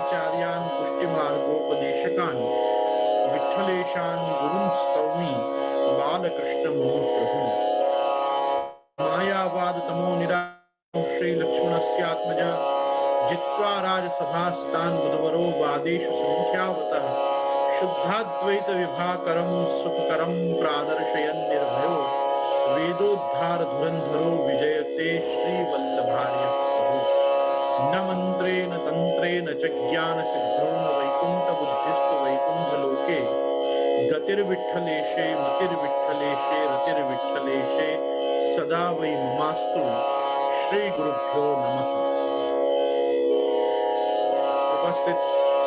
शंकराचार्यान् पुष्टिमार्गोपदेशकान् विठ्ठलेशान् गुरुं स्तौमि बालकृष्णं मम प्रभुम्। मायावाद तमो निरामो श्री लक्ष्मणस्यात्मज जित्वा राजसभास्तान् बुधवरो वादेषु संख्यावतः शुद्धाद्वैत विभाकरं सुखकरं प्रादर्शयन् निर्भयो वेदोद्धार धुरंधरो विजयते श्रीवल्लभार्य प्रभु। न मंत्रेण तंत्रेण च ज्ञान सिद्धो न वैकुंठ बुद्धिस्तु वैकुंठ लोके गतिर्विठ्ठलेशे मतिर्विठ्ठलेशे रतिर्विठ्ठलेशे सदा वै ममास्तु। श्री गुरुभ्यो नमः। उपस्थित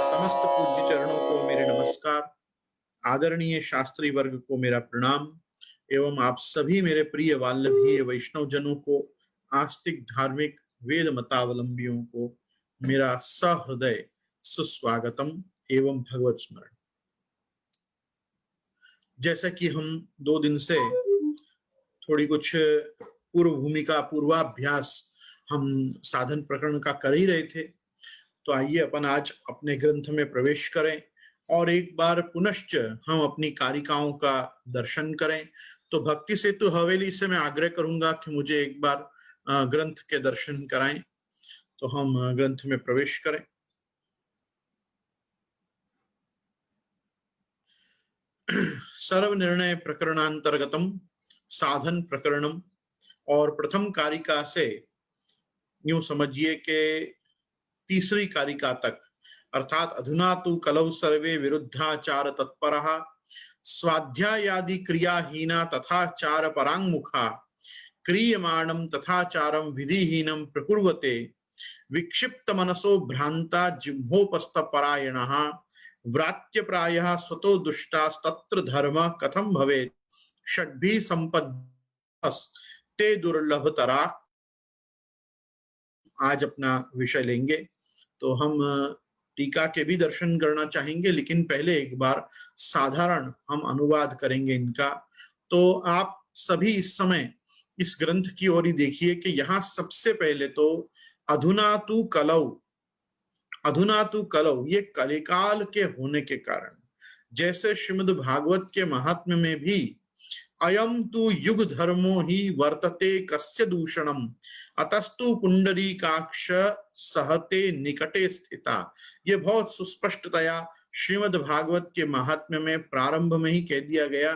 समस्त पूज्य चरणों को मेरे नमस्कार, आदरणीय शास्त्री वर्ग को मेरा प्रणाम एवं आप सभी मेरे प्रिय वाल्लभीय वैष्णव जनों को, आस्तिक धार्मिक वेद मतावलंबियों को मेरा सहृदय सुस्वागतम एवं भगवत स्मरण। जैसा कि हम 2 दिन से थोड़ी कुछ पूर्व भूमिका पूर्वाभ्यास हम साधन प्रकरण का कर ही रहे थे, तो आइए अपन आज अपने ग्रंथ में प्रवेश करें और एक बार पुनश्च हम अपनी कारिकाओं का दर्शन करें। तो भक्ति सेतु हवेली से मैं आग्रह करूंगा कि मुझे एक बार ग्रंथ के दर्शन कराएं। तो हम ग्रंथ में प्रवेश करें। सर्व निर्णय प्रकरणांतर्गतम साधन प्रकरणम, और प्रथम कारिका से यूं समझिए कि तीसरी कारिका तक, अर्थात अधुना तु कलौ सर्वे विरुद्धाचार तत्परः स्वाध्यायादि क्रियाहीना तथाचार परांगमुखा क्रियमाणं तथाचारं विधिहीनं प्रकुर्वते विक्षिप्त मनसो भ्रांता जिह्वोपस्थ परायणः व्रात्य प्रायः स्वतो दुष्टास्तत्र धर्म कथम भवेत् षड्भिः संपद्यस्ते दुर्लभतरा। आज अपना विषय लेंगे, तो हम टीका के भी दर्शन करना चाहेंगे, लेकिन पहले एक बार साधारण हम अनुवाद करेंगे इनका। तो आप सभी इस समय इस ग्रंथ की ओर ही देखिए कि यहाँ सबसे पहले तो अधुना तु कलौ, अधुना तु कलौ, ये कलिकाल के होने के कारण, जैसे श्रीमद् भागवत के महात्म्य में भी अयम तु युग धर्मो ही वर्तते कस्य दूषणम अतस्तु पुंडरीकाक्ष सहते निकटे स्थिता। ये बहुत सुस्पष्टतया श्रीमद् भागवत के महात्म्य में प्रारंभ में ही कह दिया गया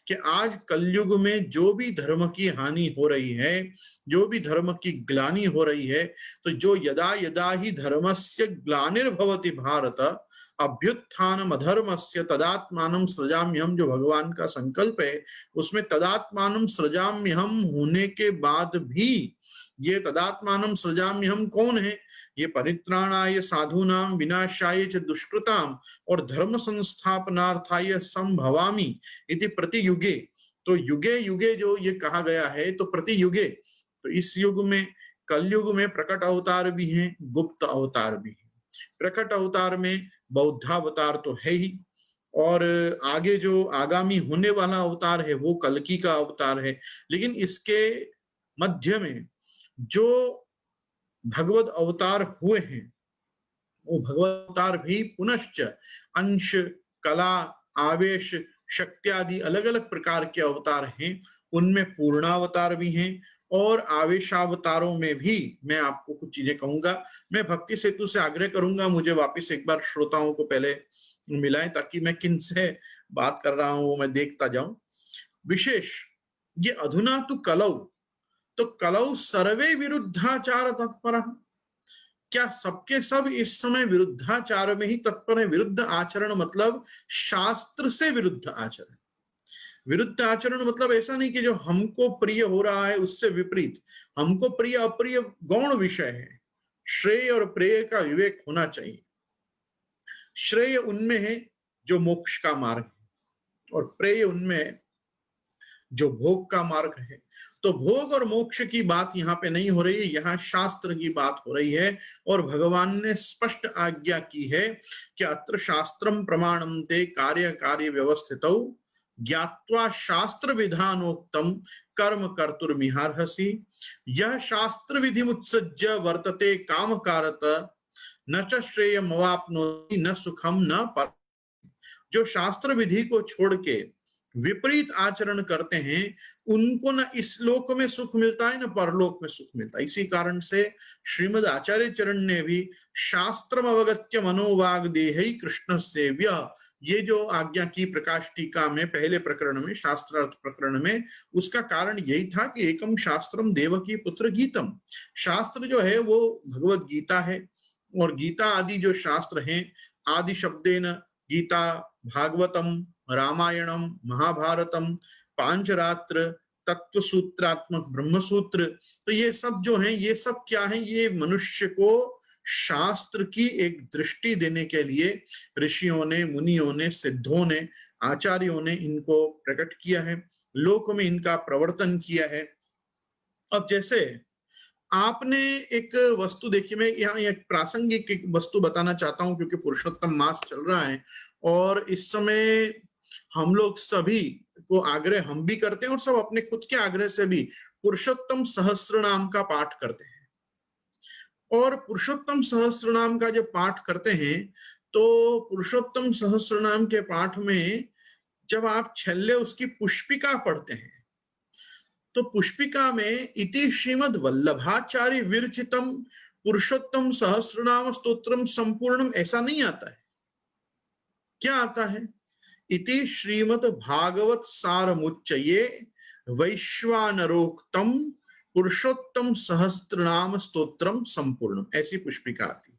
कि आज कलयुग में जो भी धर्म की हानि हो रही है, जो भी धर्म की ग्लानि हो रही है, तो जो यदा यदा ही धर्मस्य ग्लानिर्भवति भारत अभ्युत्थानम अधर्मस्य तदात्मानं सृजाम्यहम्, जो भगवान का संकल्प है उसमें तदात्मानं सृजाम्यहम् होने के बाद भी ये तदात्मानं सृजाम्यहम् कौन है? ये परित्राणाय साधूनां विनाशाय च दुष्कृताम और धर्म संस्थापनार्थाय संभवामि इति प्रतियुगे। तो युगे युगे जो ये कहा गया है, तो प्रतियुगे, तो इस युग में कलयुग में प्रकट अवतार भी हैं, गुप्त अवतार भी हैं। प्रकट अवतार में बौद्धावतार तो है ही, और आगे जो आगामी होने वाला अवतार है वो कल्कि का अवतार है। लेकिन इसके मध्य में जो भगवत अवतार हुए हैं, वो भगवत अवतार भी पुनश्च अंश, कला, आवेश, शक्ति आदि अलग अलग प्रकार के अवतार हैं। उनमें पूर्णावतार भी हैं, और आवेशावतारों में भी मैं आपको कुछ चीजें कहूंगा। मैं भक्ति सेतु से आग्रह करूंगा मुझे वापस एक बार श्रोताओं को पहले मिलाएं, ताकि मैं किन से बात कर रहा हूं वो मैं देखता जाऊं। विशेष ये अधुना तु कलौ, तो कलौ सर्वे विरुद्धाचार तत्पर, क्या सबके सब इस समय विरुद्धाचार में ही तत्पर है? विरुद्ध आचरण मतलब शास्त्र से विरुद्ध आचरण। विरुद्ध आचरण मतलब ऐसा नहीं कि जो हमको प्रिय हो रहा है उससे विपरीत। हमको प्रिय अप्रिय गौण विषय है, श्रेय और प्रेय का विवेक होना चाहिए। श्रेय उनमें है जो मोक्ष का मार्ग है, और प्रेय उनमें जो भोग का मार्ग है। तो भोग और मोक्ष की बात यहाँ पे नहीं हो रही है, यहाँ शास्त्र की बात हो रही है। और भगवान ने स्पष्ट आज्ञा की है कि अत्र शास्त्रम प्रमाणम ते कार्य कार्य व्यवस्थितौ ज्ञात्वा शास्त्र विधानोक्तम कर्म कर्तुर्मिहार्हसि। यह शास्त्र विधि मुत्सज्य वर्तते काम कारत न च श्रेयमवाप्नोति न सुखम न पर। जो शास्त्र विधि को छोड़ के विपरीत आचरण करते हैं उनको न इस लोक में सुख मिलता है न परलोक में सुख मिलता है। इसी कारण से श्रीमद आचार्य चरण ने भी शास्त्रम अवगत्य मनोवाग देहि कृष्ण सेव्य, ये जो आज्ञा की प्रकाश टीका में पहले प्रकरण में, शास्त्रार्थ प्रकरण में, उसका कारण यही था कि एकम शास्त्रम देवकी पुत्र गीतम, शास्त्र जो है वो भगवत गीता है। और गीता आदि जो शास्त्र हैं, आदि शब्देन गीता, भागवतम, रामायणम, महाभारतम, पांचरात्र, तत्व सूत्रात्मक ब्रह्मसूत्र, तो ये सब जो हैं ये सब क्या है, ये मनुष्य को शास्त्र की एक दृष्टि देने के लिए ऋषियों ने, मुनियों ने, सिद्धों ने, आचार्यों ने इनको प्रकट किया है, लोक में इनका प्रवर्तन किया है। अब जैसे आपने एक वस्तु देखी, मैं यहाँ एक प्रासंगिक एक वस्तु बताना चाहता हूं क्योंकि पुरुषोत्तम मास चल रहा है और इस समय हम लोग सभी को आग्रह हम भी करते हैं और सब अपने खुद के आग्रह से भी पुरुषोत्तम सहस्त्र नाम का पाठ करते हैं। और पुरुषोत्तम सहस्त्र नाम का जब पाठ करते हैं तो पुरुषोत्तम सहस्त्र नाम के पाठ में जब आप छल्ले उसकी पुष्पिका पढ़ते हैं तो पुष्पिका में इति श्रीमद वल्लभाचार्य विरचितम पुरुषोत्तम सहस्रनाम स्तोत्रम संपूर्णम, ऐसा नहीं आता है। क्या आता है? इति श्रीमद भागवत सारमुच्चये वैश्वानरोक्तम पुरुषोत्तम सहस्त्रनाम स्तोत्रम संपूर्णम, ऐसी पुष्पिका आती।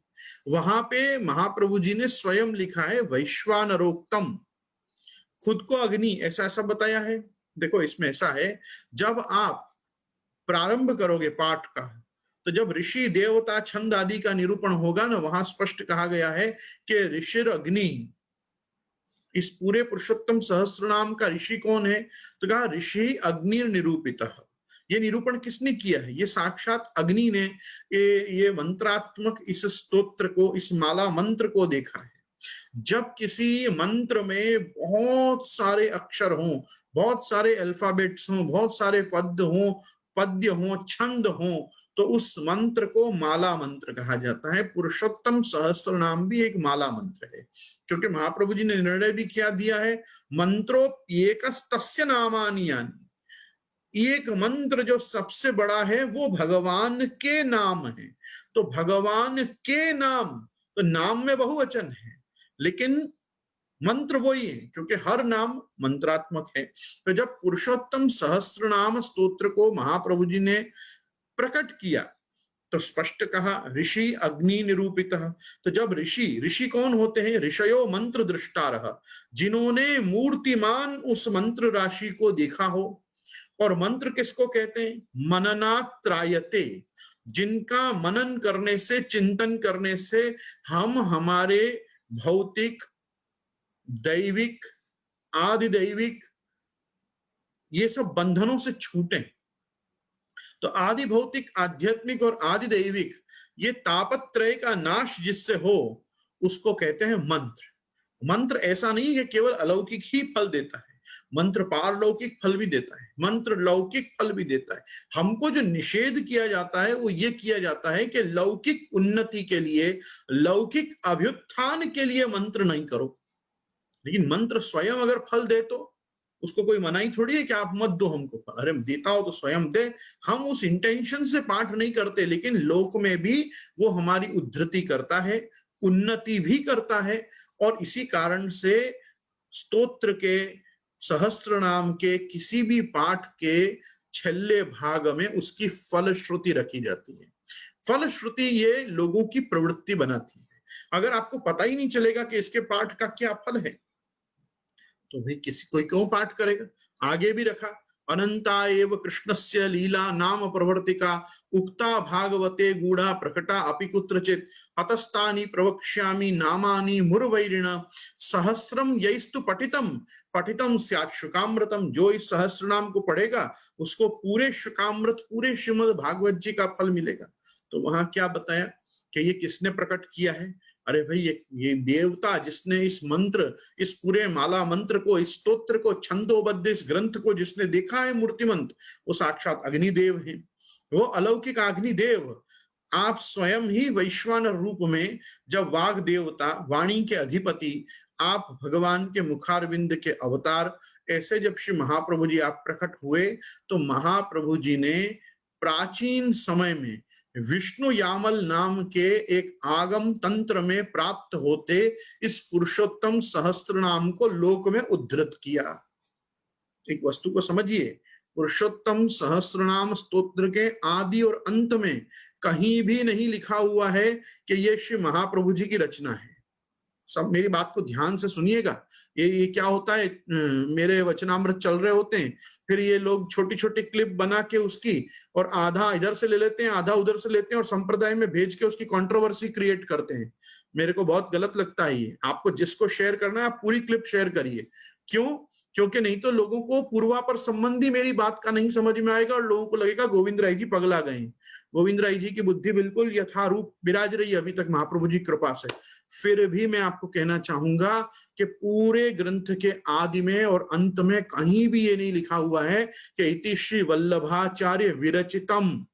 वहां पे महाप्रभु जी ने स्वयं लिखा है वैश्वानरोक्तम, खुद को अग्नि ऐसा ऐसा बताया है। देखो इसमें ऐसा है, जब आप प्रारंभ करोगे पाठ का तो जब ऋषि देवता छंद आदि का निरूपण होगा ना, वहां स्पष्ट कहा गया है कि ऋषिर अग्नि, इस पूरे पुरुषोत्तम सहस्त्रनाम का ऋषि कौन है? तो कहा ऋषि अग्नि निरूपितः। ये निरूपण किसने किया है? ये साक्षात अग्नि ने ये मंत्रात्मक इस स्तोत्र को, इस माला मंत्र को देखा है। जब किसी मंत्र में बहुत सारे अक्षर हों, बहुत सारे अल्फाबेट्स हों, बहुत सारे पद्य हों, छंद हों, तो उस मंत्र को माला मंत्र कहा जाता है। पुरुषोत्तम सहस्त्र नाम भी एक माला मंत्र है, क्योंकि महाप्रभु जी ने निर्णय भी क्या दिया है, मंत्रोप्येकस्तस्य नामानि यानि, एक मंत्र जो सबसे बड़ा है वो भगवान के नाम है। तो भगवान के नाम, तो नाम में बहुवचन है लेकिन मंत्र वही है, क्योंकि हर नाम मंत्रात्मक है। तो जब पुरुषोत्तम सहस्त्रनाम स्तोत्र को महाप्रभु जी ने प्रकट किया तो स्पष्ट कहा ऋषि अग्नि निरूपितः। तो जब ऋषि कौन होते हैं? ऋषयो मंत्र दृष्टारः, जिन्होंने मूर्तिमान उस मंत्र राशि को देखा हो। और मंत्र किसको कहते हैं? मननात् त्रायते, जिनका मनन करने से, चिंतन करने से हम हमारे भौतिक, दैविक, आदि दैविक ये सब बंधनों से छूटे। तो आदि भौतिक, आध्यात्मिक और आदि दैविक ये तापत्रय का नाश जिससे हो उसको कहते हैं मंत्र। मंत्र ऐसा नहीं है कि केवल अलौकिक ही फल देता है, मंत्र पारलौकिक फल भी देता है, मंत्र लौकिक फल भी देता है। हमको जो निषेध किया जाता है वो ये किया जाता है कि लौकिक उन्नति के लिए, लौकिक अभ्युत्थान के लिए मंत्र नहीं करो। लेकिन मंत्र स्वयं अगर फल दे तो उसको कोई मनाही थोड़ी है कि आप मत दो हमको फल, अरे देता हो तो स्वयं दे। हम उस इंटेंशन से पाठ नहीं करते, लेकिन लोक में भी वो हमारी उद्धृति करता है, उन्नति भी करता है। और इसी कारण से स्तोत्र के, सहस्त्र नाम के किसी भी पाठ के छल्ले भाग में उसकी फलश्रुति रखी जाती है। फलश्रुति ये लोगों की प्रवृत्ति बनाती है। अगर आपको पता ही नहीं चलेगा कि इसके पाठ का क्या फल है तो भाई कोई क्यों पाठ करेगा? आगे भी रखा, अनंता एव कृष्णस्य लीला नाम प्रवर्तिका उक्ता भागवते गूढ़ा प्रकटा अपि कुत्रचित अतस्तानि प्रवक्ष्यामि नामानि मुरवैरिण सहस्रम यैस्तु पठितम पठितम स्यात् शुकामृतम। जो इस सहस्र नाम को पढ़ेगा उसको पूरे शुकामृत, पूरे श्रीमद् भागवत जी का फल मिलेगा। तो वहां क्या बताया कि ये किसने प्रकट किया है? अरे भाई ये देवता जिसने इस मंत्र, इस पूरे माला मंत्र को, इस स्तोत्र को, छंदोबद्ध इस ग्रंथ को जिसने देखा है मूर्तिमंत, वो साक्षात अग्निदेव है। वो अलौकिक अग्निदेव आप स्वयं ही वैश्वानर रूप में, जब वाग देवता वाणी के अधिपति, आप भगवान के मुखारविंद के अवतार, ऐसे जब श्री महाप्रभु जी आप प्रकट हुए, तो महाप्रभु जी ने प्राचीन समय में विष्णु यामल नाम के एक आगम तंत्र में प्राप्त होते इस पुरुषोत्तम सहस्त्र नाम को लोक में उद्धृत किया। एक वस्तु को समझिए, पुरुषोत्तम सहस्त्रनाम स्तोत्र के आदि और अंत में कहीं भी नहीं लिखा हुआ है कि ये श्री महाप्रभु जी की रचना है। सब मेरी बात को ध्यान से सुनिएगा। ये क्या होता है, मेरे वचनामृत चल रहे होते हैं, फिर ये लोग छोटी छोटी क्लिप बना के उसकी, और आधा इधर से ले लेते हैं, आधा उधर से लेते हैं, और संप्रदाय में भेज के उसकी कंट्रोवर्सी क्रिएट करते हैं। मेरे को बहुत गलत लगता है ये। आपको जिसको शेयर करना है, आप पूरी क्लिप शेयर करिए। क्यों? क्योंकि नहीं तो लोगों को पूर्वापर संबंधी मेरी बात का नहीं समझ में आएगा, और लोगों को लगेगा गोविंद राय जी पगला गए। गोविंद राय जी की बुद्धि बिल्कुल यथारूप विराज रही है अभी तक महाप्रभु जी कृपा से। फिर भी मैं आपको कहना चाहूंगा कि पूरे ग्रंथ के आदि में और अंत में कहीं भी ये नहीं लिखा हुआ है कि इति श्री वल्लभाचार्य विरचितम।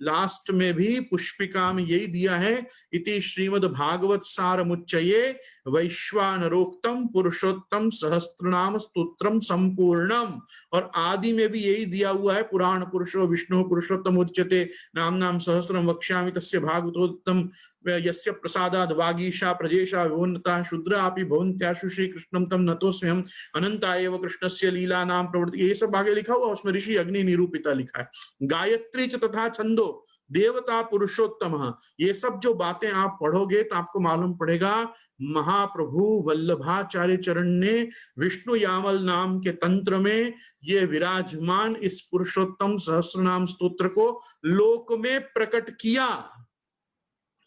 लास्ट में भी पुष्पिका में यही दिया है, इति श्रीमद् भागवत सारमुच्चये वैश्वानरोक्तम पुरुषोत्तम सहस्त्रनाम स्तोत्रम संपूर्णम। और आदि में भी यही दिया हुआ है, पुराण पुरुषो विष्णु पुरुषोत्तम उच्यते नाम नाम सहस्त्रम वक्ष्यामि तस्य भागवतोत्तम यस्य प्रसादाद वागीशा प्रजेशा विभुन्नता शूद्रापि भवन्त्याशु श्री कृष्णम तम नतोस्म्यहम् अनंता एव कृष्णस्य लीला नाम प्रवृत्ति। ये सब आगे लिखा हुआ, उसमें ऋषि अग्नि निरूपिता लिखा है। गायत्री च तथा छंदो देवता पुरुषोत्तम, ये सब जो बातें आप पढ़ोगे तो आपको मालूम पड़ेगा महाप्रभु वल्लभाचार्य चरण ने विष्णु यामल नाम के तंत्र में ये विराजमान इस पुरुषोत्तम सहस्रनाम स्तोत्र को लोक में प्रकट किया,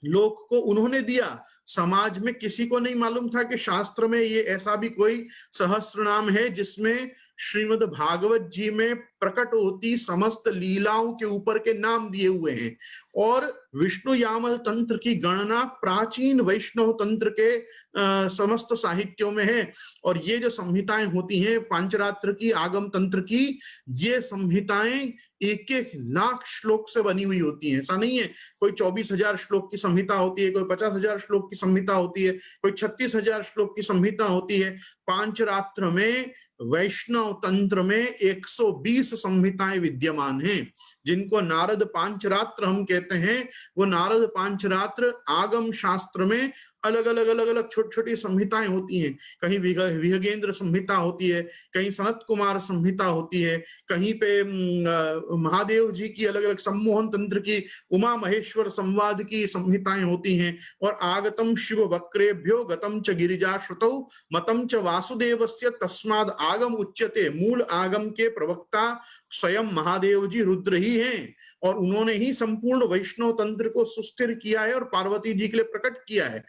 लोक को उन्होंने दिया। समाज में किसी को नहीं मालूम था कि शास्त्र में ये ऐसा भी कोई सहस्त्र नाम है जिसमें श्रीमद् भागवत जी में प्रकट होती समस्त लीलाओं के ऊपर के नाम दिए हुए हैं। और विष्णु यामल तंत्र की गणना प्राचीन वैष्णव तंत्र के समस्त साहित्यों में है। और ये जो संहिताएं होती हैं पांचरात्र की, आगम तंत्र की, ये संहिताएं एक एक लाख श्लोक से बनी हुई होती हैं। ऐसा नहीं है कोई 24,000 श्लोक की संहिता होती है, कोई 50,000 श्लोक की संहिता होती है, कोई 36,000 श्लोक की संहिता होती है। पांचरात्र में वैष्णव तंत्र में 120 संहिताएं विद्यमान हैं, जिनको नारद पांचरात्र हम कहते हैं। वो नारद पांचरात्र आगम शास्त्र में अलग अलग छोटी छोटी संहिताएं होती हैं। कहीं विहगेंद्र संहिता होती है, कहीं सनत कुमार संहिता होती है, कहीं पे महादेव जी की अलग अलग सम्मोहन तंत्र की, उमा महेश्वर संवाद की संहिताएं होती हैं। और आगतम शिव वक्रेभ्यो गतम च गिरिजा श्रुतौ मतम च वासुदेवस्य तस्माद आगम उच्यते। मूल आगम के प्रवक्ता स्वयं महादेव जी रुद्र ही हैं, और उन्होंने ही संपूर्ण वैष्णव तंत्र को सुस्थिर किया है और पार्वती जी के लिए प्रकट किया है।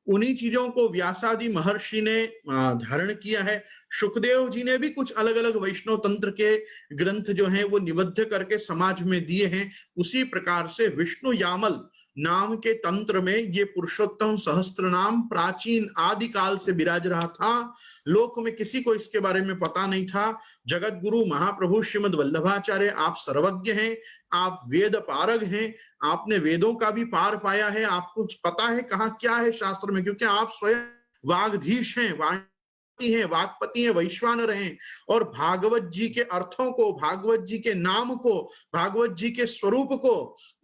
उन्हीं चीजों को व्यासादि महर्षि ने धारण किया है। सुखदेव जी ने भी कुछ अलग अलग वैष्णव तंत्र के ग्रंथ जो हैं वो निबद्ध करके समाज में दिए हैं। उसी प्रकार से विष्णु यामल नाम के तंत्र में ये पुरुषोत्तम सहस्त्र नाम प्राचीन आदि काल से विराज रहा था। लोक में किसी को इसके बारे में पता नहीं था। जगत गुरु महाप्रभु श्रीमद् वल्लभाचार्य, आप सर्वज्ञ हैं, आप वेद पारग हैं, आपने वेदों का भी पार पाया है, आपको पता है कहाँ क्या है शास्त्र में, क्योंकि आप स्वयं वागधीश हैं, हैं, वाक्पति हैं, वैश्वानर हैं। और भागवत जी के अर्थों को, भागवत जी के नाम को, भागवत जी के स्वरूप को,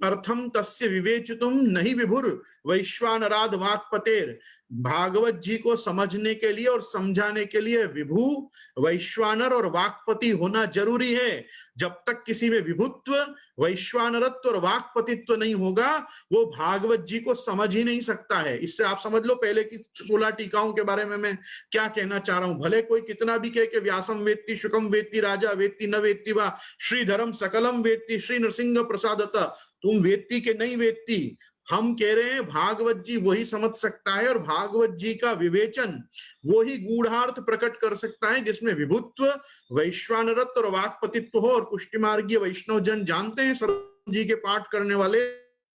अर्थम तस्य विवेचितुम नहीं विभुर वैश्वानराद वाक्पतेर, भागवत जी को समझने के लिए और समझाने के लिए विभु, वैश्वानर और वाक्पति होना जरूरी है। जब तक किसी में विभुत्व, वैश्वानरत्व और वाक्पतित्व नहीं होगा, वो भागवत जी को समझ ही नहीं सकता है। इससे आप समझ लो पहले की 16 टीकाओं के बारे में मैं क्या कहना चाह रहा हूं। भले कोई कितना भी कहे कि व्यासम वेत्ति शुकम वेत्ति राजा वेत्ति न वेत्ति वा श्रीधरम सकलम वेत्ति श्री नृसिंह प्रसादतः, तुम वेत्ति के नहीं वेत्ति, हम कह रहे हैं भागवत जी वही समझ सकता है। और भागवत जी का विवेचन वही गूढ़ार्थ प्रकट कर सकता है जिसमें विभुत्व, वैश्वानरत्व और वाक्पतित्व हो। और पुष्टि मार्गीय वैष्णव जन जानते हैं, सर्वज्ञ जी के पाठ करने वाले,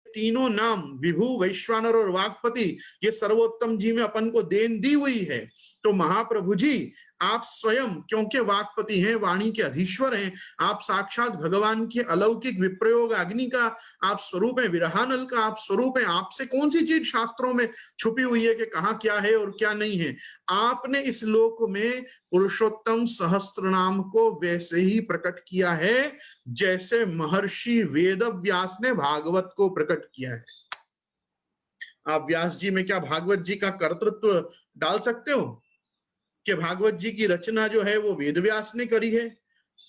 तीनों नाम विभु, वैश्वानर और वाक्पति, ये सर्वोत्तम जी में अपन को देन दी हुई है। तो महाप्रभु जी आप स्वयं, क्योंकि वाक्पति हैं, वाणी के अधीश्वर हैं, आप साक्षात भगवान के अलौकिक विप्रयोग अग्नि का आप स्वरूप है, विरहानल का आप स्वरूप है। आपसे कौन सी चीज शास्त्रों में छुपी हुई है कि कहाँ क्या है और क्या नहीं है? आपने इस लोक में पुरुषोत्तम सहस्त्र नाम को वैसे ही प्रकट किया है जैसे महर्षि वेद व्यास ने भागवत को प्रकट किया है। आप व्यास जी में क्या भागवत जी का कर्तृत्व डाल सकते हो कि भागवत जी की रचना जो है वो वेद व्यास ने करी है?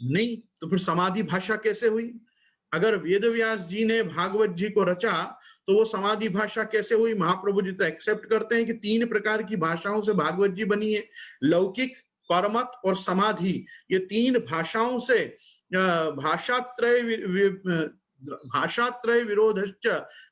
नहीं। तो फिर समाधि भाषा कैसे हुई? अगर वेद व्यास जी ने भागवत जी को रचा तो वो समाधि भाषा कैसे हुई? महाप्रभु जी तो एक्सेप्ट करते हैं कि 3 प्रकार की भाषाओं से भागवत जी बनी है, लौकिक, परमत और समाधि। ये 3 भाषाओं से भाषात्रय विरोधश्च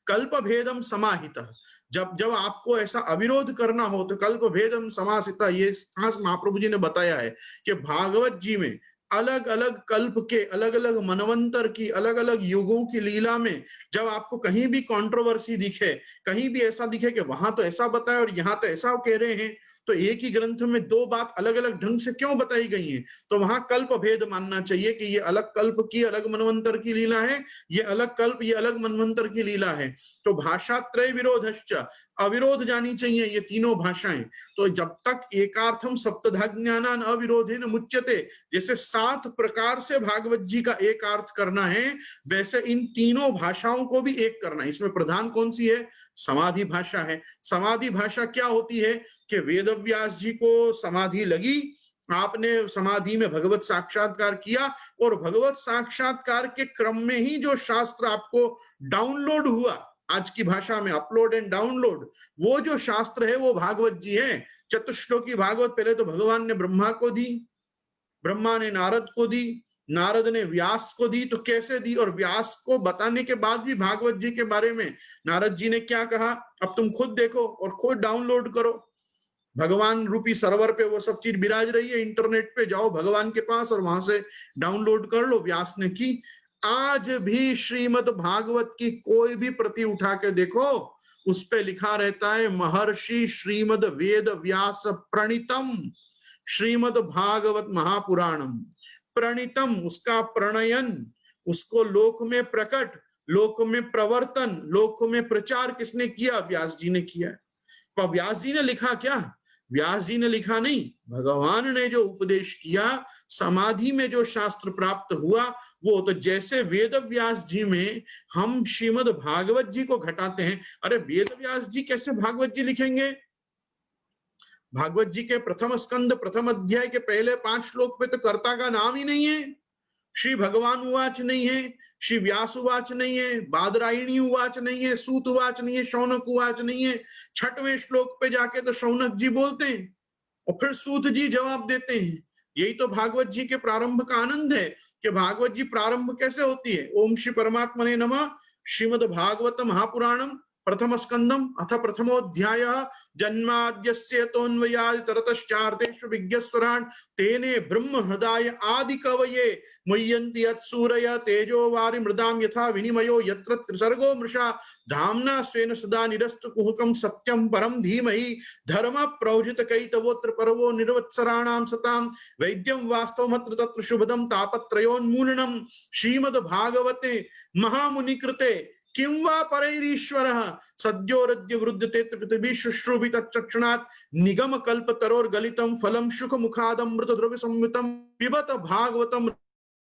कल्प भेदम समाहितः। जब जब आपको ऐसा अविरोध करना हो तो कल्प भेदम समासिता, ये खास महाप्रभु जी ने बताया है कि भागवत जी में अलग अलग कल्प के, अलग अलग मनवंतर की, अलग अलग युगों की लीला में जब आपको कहीं भी कंट्रोवर्सी दिखे, कहीं भी ऐसा दिखे कि वहां तो ऐसा बताया और यहाँ तो ऐसा कह रहे हैं, तो एक ही ग्रंथ में 2 बात अलग अलग ढंग से क्यों बताई गई है? तो वहां कल्प भेद मानना चाहिए कि ये अलग कल्प की, अलग मनवंतर की लीला है, ये अलग कल्प, ये अलग मनवंतर की लीला है। तो भाषा त्रय विरोधश्च, अविरोध जानी चाहिए ये तीनों भाषाएं। तो जब तक एकार्थम सप्तधा ज्ञानान अविरोधेन मुच्यते, जैसे 7 प्रकार से भागवत जी का एक अर्थ करना है, वैसे इन तीनों भाषाओं को भी एक करना है। इसमें प्रधान कौन सी है? समाधि भाषा है। समाधि भाषा क्या होती है कि वेद व्यास जी को समाधि लगी, आपने समाधि में भगवत साक्षात्कार किया और भगवत साक्षात्कार के क्रम में ही जो शास्त्र आपको डाउनलोड हुआ, आज की भाषा में अपलोड एंड डाउनलोड, वो जो शास्त्र है वो भागवत जी है। चतुश्लोकी भागवत पहले तो भगवान ने ब्रह्मा को दी, ब्रह्मा ने नारद को दी, नारद ने व्यास को दी। तो कैसे दी? और व्यास को बताने के बाद भी भागवत जी के बारे में नारद जी ने क्या कहा, अब तुम खुद देखो और खुद डाउनलोड करो। भगवान रूपी सर्वर पे वो सब चीज विराज रही है, इंटरनेट पे जाओ भगवान के पास और वहां से डाउनलोड कर लो। व्यास ने की। आज भी श्रीमद् भागवत की कोई भी प्रति उठा के देखो, उस पे लिखा रहता है महर्षि श्रीमद् वेद व्यास प्रणीतम श्रीमद् भागवत महापुराणम। प्रणीतम, उसका प्रणयन, उसको लोक में प्रकट, लोक में प्रवर्तन, लोक में प्रचार किसने किया? व्यास जी ने किया। तो व्यास जी ने लिखा क्या? व्यास जी ने लिखा नहीं, भगवान ने जो उपदेश किया, समाधि में जो शास्त्र प्राप्त हुआ वो। तो जैसे वेद व्यास जी में हम श्रीमद् भागवत जी को घटाते हैं, अरे वेद व्यास जी कैसे भागवत जी लिखेंगे? भागवत जी के प्रथम स्कंद प्रथम अध्याय के पहले 5 श्लोक पे तो कर्ता का नाम ही नहीं है। श्री भगवान उवाच नहीं है, श्री व्यास उवाच नहीं है, बादरायणी उवाच नहीं है, सूत उवाच नहीं है, शौनक उवाच नहीं है। 6वें श्लोक पे जाके तो शौनक जी बोलते हैं और फिर सूत जी जवाब देते हैं। यही तो भागवत जी के प्रारंभ का आनंद है कि भागवत जी प्रारंभ कैसे होती है। ओम श्री परमात्मने नमः। श्रीमद् भागवत महापुराणम प्रथम स्कंदम अथ प्रथमोध्याय जन्माद्यस्य तोन्वयादि तरतश्चार्तेषु विज्ञस्वरान् तेने ब्रह्म हृदय आदि कवये मुह्यन्ति यत्सूरय तेजो वारि मृदाम यथा विनिमयो यत्र त्रिसर्गो मृषा धाम्ना स्वेन सदा निरस्तु कुहकं सत्यं परम धीमहि धर्म प्रौजित कैतवोत्र परवो निर्वत्सराणां सतां वैद्यं वास्तवमत्र तत्र शुभदं तापत्रयोन्मूलनम्। श्रीमद् भागवते महामुनि कृते किं वा परैरीश्वरः सद्योरद्य वृद्धते पृथिवी शुश्रूभित चक्षणात् निगम कल्प तरोर गलितम फलम सुख मुखादमृत द्रव्य संयुतम पिबत भागवतम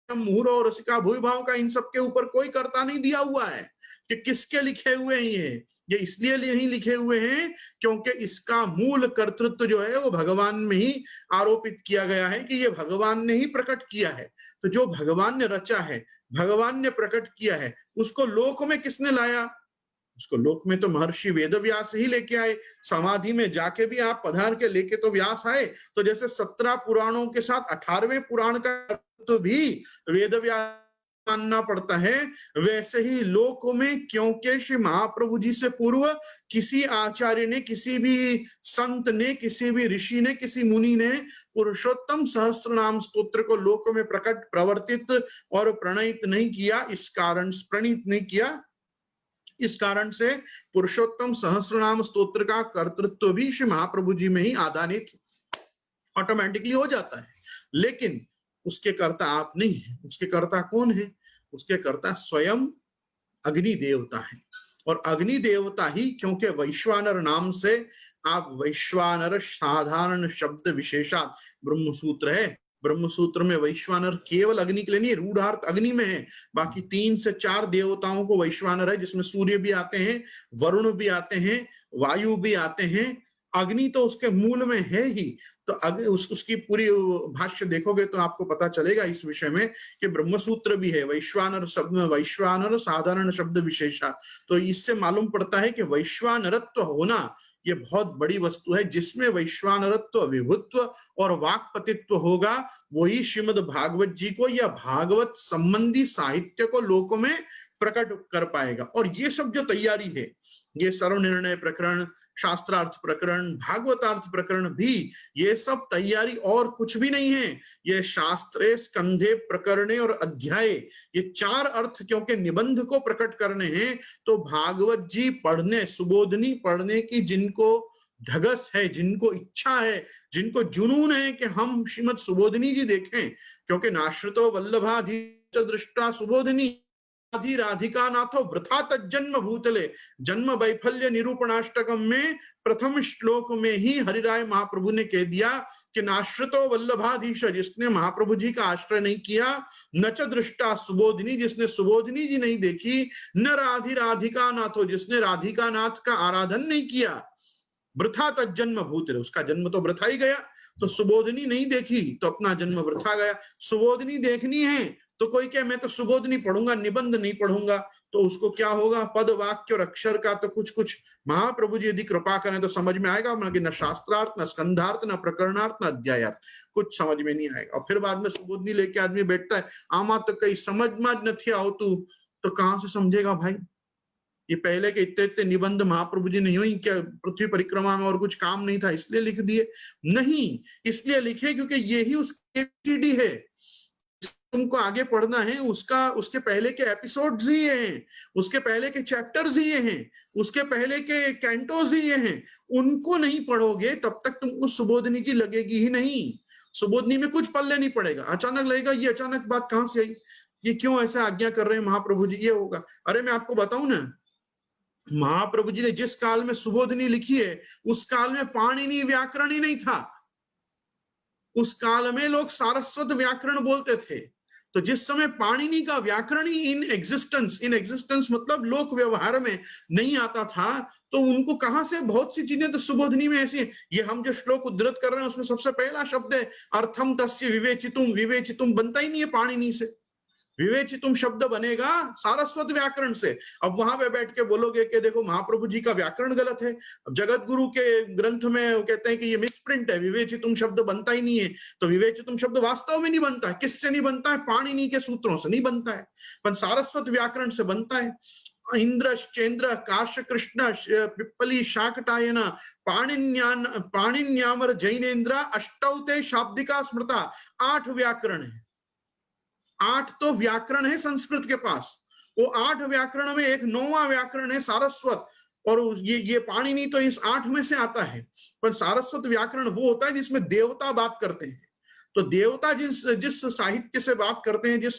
मुहुरो रसिका। भूभाव का इन सब के ऊपर कोई कर्ता नहीं दिया हुआ है कि किसके लिखे हुए हैं। ये इसलिए नहीं लिखे हुए हैं क्योंकि इसका मूल कर्तृत्व जो है वो भगवान में ही आरोपित किया गया है कि ये भगवान ने ही प्रकट किया है। तो जो भगवान ने रचा है, भगवान ने प्रकट किया है, उसको लोक में किसने लाया? उसको लोक में तो महर्षि वेद व्यास ही लेके आए। समाधि में जाके भी आप पधार के लेके तो व्यास आए। तो जैसे 17 पुराणों के साथ 18वें पुराण का तो भी वेद व्यास मानना पड़ता है, वैसे ही लोक में क्योंकि श्री महाप्रभु जी से पूर्व किसी आचार्य ने, किसी भी संत ने, किसी भी ऋषि ने, किसी मुनि ने पुरुषोत्तम सहस्त्र नाम स्तोत्र को लोक में प्रकट, प्रवर्तित और प्रणीत नहीं किया। इस कारण प्रणीत नहीं किया, इस कारण से पुरुषोत्तम सहस्रनाम स्तोत्र का कर्तृत्व भी श्री महाप्रभु जी में ही आधानित। ऑटोमेटिकली हो जाता है, लेकिन उसके कर्ता आप नहीं है। उसके कर्ता कौन है? उसके कर्ता स्वयं अग्नि देवता है। और अग्नि देवता ही, क्योंकि वैश्वानर नाम से आप वैश्वानर साधारण शब्द विशेषात ब्रह्मसूत्र है, ब्रह्मसूत्र में वैश्वानर केवल अग्नि के लिए नहीं, रूढ़ार्थ अग्नि में है। बाकी 3 से 4 देवताओं को वैश्वानर है, जिसमें सूर्य भी आते हैं, वरुण भी आते हैं, वायु भी आते हैं, अग्नि तो उसके मूल में है ही। तो उसकी पूरी भाष्य देखोगे तो आपको पता चलेगा इस विषय में कि ब्रह्मसूत्र भी है। वैश्वानर शब्द में वैश्वानर साधारण शब्द विशेषा, तो इससे मालूम पड़ता है कि वैश्वानरत्व होना ये बहुत बड़ी वस्तु है। जिसमें वैश्वानरत्व, विभुत्व और वाक्पतित्व होगा, वही श्रीमद् भागवत जी को या भागवत संबंधी साहित्य को लोकों में प्रकट कर पाएगा। और ये सब जो तैयारी है, ये सर्वनिर्णय प्रकरण, शास्त्रार्थ प्रकरण, भागवतार्थ प्रकरण भी, ये सब तैयारी और कुछ भी नहीं है। ये शास्त्रे, स्कंधे, प्रकरणे और अध्याय, ये 4 अर्थ क्योंकि निबंध को प्रकट करने हैं, तो भागवत जी पढ़ने, सुबोधनी पढ़ने की जिनको धगस है, जिनको इच्छा है, जिनको जुनून है कि हम श्रीमद सुबोधनी जी देखें, क्योंकि नाश्रितो वल्लभाधि दृष्टा सुबोधनी राधिका नाथो वृथा तज्जन्म भूतले, जन्म वैफल्य निरूपणाष्टकम में प्रथम श्लोक में ही हरिराय महाप्रभु ने कह दिया कि नाश्रितो वल्लभाधीश, जिसने महाप्रभु जी का आश्रय नहीं किया, न च दृष्टा सुबोधिनी, जिसने सुबोधिनी जी नहीं देखी, न राधिका नाथो, जिसने राधिका नाथ का आराधन नहीं किया, वृथा तज्जन्म भूतले, उसका जन्म तो वृथा ही गया। तो सुबोधिनी नहीं देखी तो अपना जन्म वृथा गया। सुबोधिनी देखनी है तो कोई क्या, मैं तो सुबोधनी पढ़ूंगा, निबंध नहीं पढ़ूंगा, तो उसको क्या होगा? पद, वाक्य और अक्षर का तो कुछ कुछ महाप्रभु जी यदि कृपा करें तो समझ में आएगा, न शास्त्रार्थ, न स्कंधार्थ, न प्रकरणार्थ, न अध्यायार्थ, कुछ समझ में नहीं आएगा। और फिर बाद में सुबोधनी लेके आदमी बैठता है, आमा तो कई समझ में नहीं आवतु, तो कहां से समझेगा भाई? ये पहले के इतने इतने निबंध महाप्रभु जी ने यूं ही क्या पृथ्वी परिक्रमा में और कुछ काम नहीं था इसलिए लिख दिए? नहीं, इसलिए लिखे क्योंकि यही उसकी एबीसीडी है। तुमको आगे पढ़ना है, उसके पहले के एपिसोड्स ही ये हैं, उसके पहले के चैप्टर्स ही ये हैं, उसके पहले के कैंटोज ही ये हैं। उनको नहीं पढ़ोगे तब तक तुमको सुबोधनी की लगेगी ही नहीं। सुबोधनी में कुछ पल्ले नहीं पड़ेगा, अचानक लगेगा ये अचानक बात कहां से आई, ये क्यों ऐसा आज्ञा कर रहे हैं महाप्रभु जी, ये होगा। अरे मैं आपको बताऊं ना, महाप्रभु जी ने जिस काल में सुबोधनी लिखी है, उस काल में पाणिनि व्याकरण ही नहीं था। उस काल में लोग सारस्वत व्याकरण बोलते थे। तो जिस समय पाणिनि का व्याकरण ही इन एग्जिस्टेंस मतलब लोक व्यवहार में नहीं आता था, तो उनको कहां से बहुत सी चीजें तो सुबोधनी में ऐसी है। ये हम जो श्लोक उद्धृत कर रहे हैं उसमें सबसे पहला शब्द है अर्थम तस्य विवेचितुम। विवेचितुम बनता ही नहीं है पाणिनि से, विवेचितुम शब्द बनेगा सारस्वत व्याकरण से। अब वहां पे बैठ के बोलोगे कि देखो महाप्रभु जी का व्याकरण गलत है, अब जगत गुरु के ग्रंथ में वो कहते हैं कि ये मिसप्रिंट है, विवेचितुम शब्द बनता ही नहीं है। तो विवेचितुम शब्द वास्तव में नहीं बनता है। किससे नहीं बनता है? पाणिनि के सूत्रों से नहीं बनता है, पर सारस्वत व्याकरण से बनता है। इंद्र, चेन्द्र, काश, कृष्ण, पिप्पली, शाकटायन, पाणिन्यामर, जैनेन्द्र, अष्टौते शाब्दिका स्मृता, 8 व्याकरण है। 8 तो व्याकरण है संस्कृत के पास, वो 8 व्याकरण में एक 9वां व्याकरण है सारस्वत, और ये पाणिनि तो इस 8 में से आता है। पर सारस्वत व्याकरण वो होता है जिसमें देवता बात करते हैं। तो देवता जिस साहित्य से बात करते हैं, जिस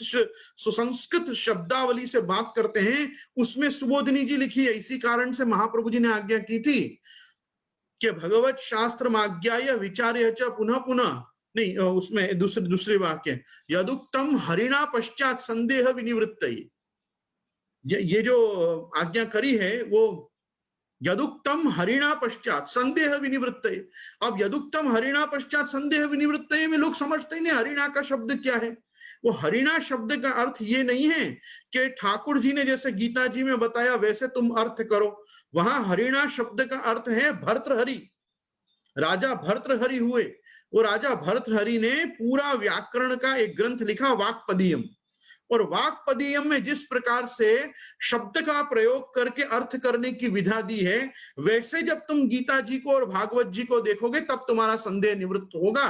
सुसंस्कृत शब्दावली से बात करते हैं, उसमें सुबोधनी जी लिखी है। इसी कारण से महाप्रभु जी ने आज्ञा की थी कि भगवत शास्त्र माज्ञाय विचार्य च पुनः पुनः, नहीं उसमें दूसरे वाक्य, यदुक्तम हरिणा पश्चात संदेह विनिवृत्त। ये जो आज्ञा करी है वो यदुक्तम हरिणा पश्चात संदेह विनिवृत्त। अब यदुक्तम हरिणा पश्चात संदेह विनिवृत्त में लोग समझते ही नहीं हरिणा का शब्द क्या है। वो हरिणा शब्द का अर्थ ये नहीं है कि ठाकुर जी ने जैसे गीता जी में बताया वैसे तुम अर्थ करो। वहां हरिणा शब्द का अर्थ है भर्तृहरि, राजा भर्तृहरि हुए। वो राजा भर्तृहरि ने पूरा व्याकरण का एक ग्रंथ लिखा वाक्पदीयम, और वाक्पदीयम में जिस प्रकार से शब्द का प्रयोग करके अर्थ करने की विधा दी है, वैसे जब तुम गीता जी को और भागवत जी को देखोगे तब तुम्हारा संदेह निवृत्त होगा।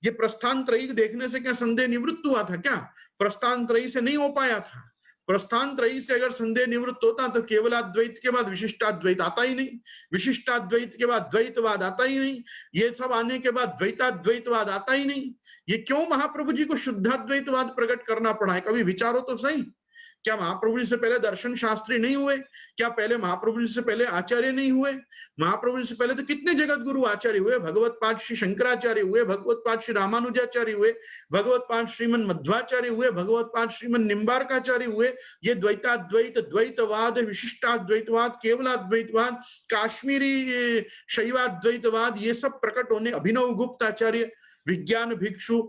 ये प्रस्थान त्रयी देखने से क्या संदेह निवृत्त हुआ था क्या? प्रस्थान त्रयी से नहीं हो पाया था। प्रस्थान त्रयी से अगर संदेह निवृत्त होता तो केवलाद्वैत के बाद विशिष्टाद्वैत आता ही नहीं, विशिष्टाद्वैत के बाद द्वैतवाद आता ही नहीं, ये सब आने के बाद द्वैताद्वैतवाद आता ही नहीं। ये क्यों महाप्रभु जी को शुद्धाद्वैतवाद प्रकट करना पड़ा है? कभी विचारो तो सही। क्या महाप्रभु जी से पहले दर्शन शास्त्री नहीं हुए? क्या पहले महाप्रभु जी से पहले आचार्य नहीं हुए? महाप्रभु जी से पहले तो कितने जगत गुरु आचार्य हुए। भगवत पाद श्री शंकराचार्य हुए, भगवत पाद श्री रामानुजाचार्य हुए, भगवत पाद श्रीमन मध्वाचार्य हुए, भगवत पाद श्रीमन निम्बार्काचार्य हुए। ये द्वैताद्वैत, द्वैतवाद, विशिष्टाद्वैतवाद, केवलाद्वैतवाद, काश्मीरी शैवाद्वैतवाद, ये सब प्रकट होने अभिनव गुप्त आचार्य, विज्ञान भिक्षु,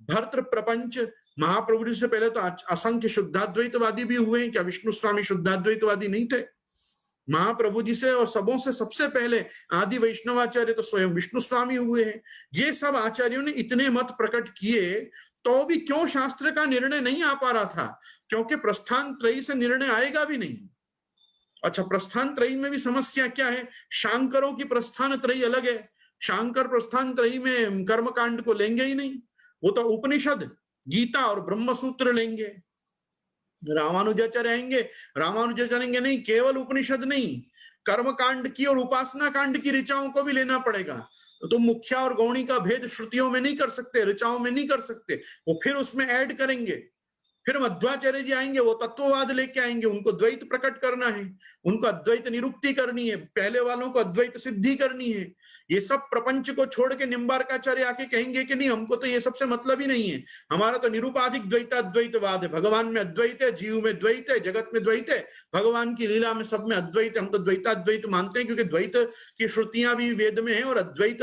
भर्तृ प्रपंच, महाप्रभु जी से पहले तो असंख्य शुद्धाद्वैतवादी भी हुए हैं। क्या विष्णु स्वामी शुद्धाद्वैतवादी नहीं थे? महाप्रभु जी से और सबों से सबसे पहले आदि वैष्णवाचार्य तो स्वयं विष्णु स्वामी हुए हैं। ये सब आचार्यों ने इतने मत प्रकट किए तो भी क्यों शास्त्र का निर्णय नहीं आ पा रहा था? क्योंकि प्रस्थान त्रयी से निर्णय आएगा भी नहीं। अच्छा, प्रस्थान त्रयी में भी समस्या क्या है? शांकरों की प्रस्थान त्रयी अलग है। शांकर प्रस्थान त्रयी में कर्मकांड को लेंगे ही नहीं, वो तो उपनिषद, गीता और ब्रह्मसूत्र लेंगे। रामानुजाचार्य आएंगे, रामानुजाचार्य नहीं, केवल उपनिषद नहीं, कर्मकांड की और उपासना कांड की ऋचाओं को भी लेना पड़ेगा। तो मुख्या और गौणी का भेद श्रुतियों में नहीं कर सकते, ऋचाओं में नहीं कर सकते, वो फिर उसमें ऐड करेंगे। फिर मध्वाचार्य जी आएंगे, वो तत्ववाद लेके आएंगे, उनको द्वैत प्रकट करना है, उनको अद्वैत निरुक्ति करनी है, पहले वालों को अद्वैत सिद्धि करनी है। ये सब प्रपंच को छोड़ के निम्बार्काचार्य आके कहेंगे कि नहीं, हमको तो ये सबसे मतलब ही नहीं है, हमारा तो निरुपाधिक द्वैताद्वैतवाद है, भगवान में अद्वैत है, जीव में द्वैत है, जगत में द्वैत है, भगवान की लीला में सब में अद्वैत है। हम तो द्वैताद्वैत मानते हैं क्योंकि द्वैत की श्रुतियां भी वेद में है और अद्वैत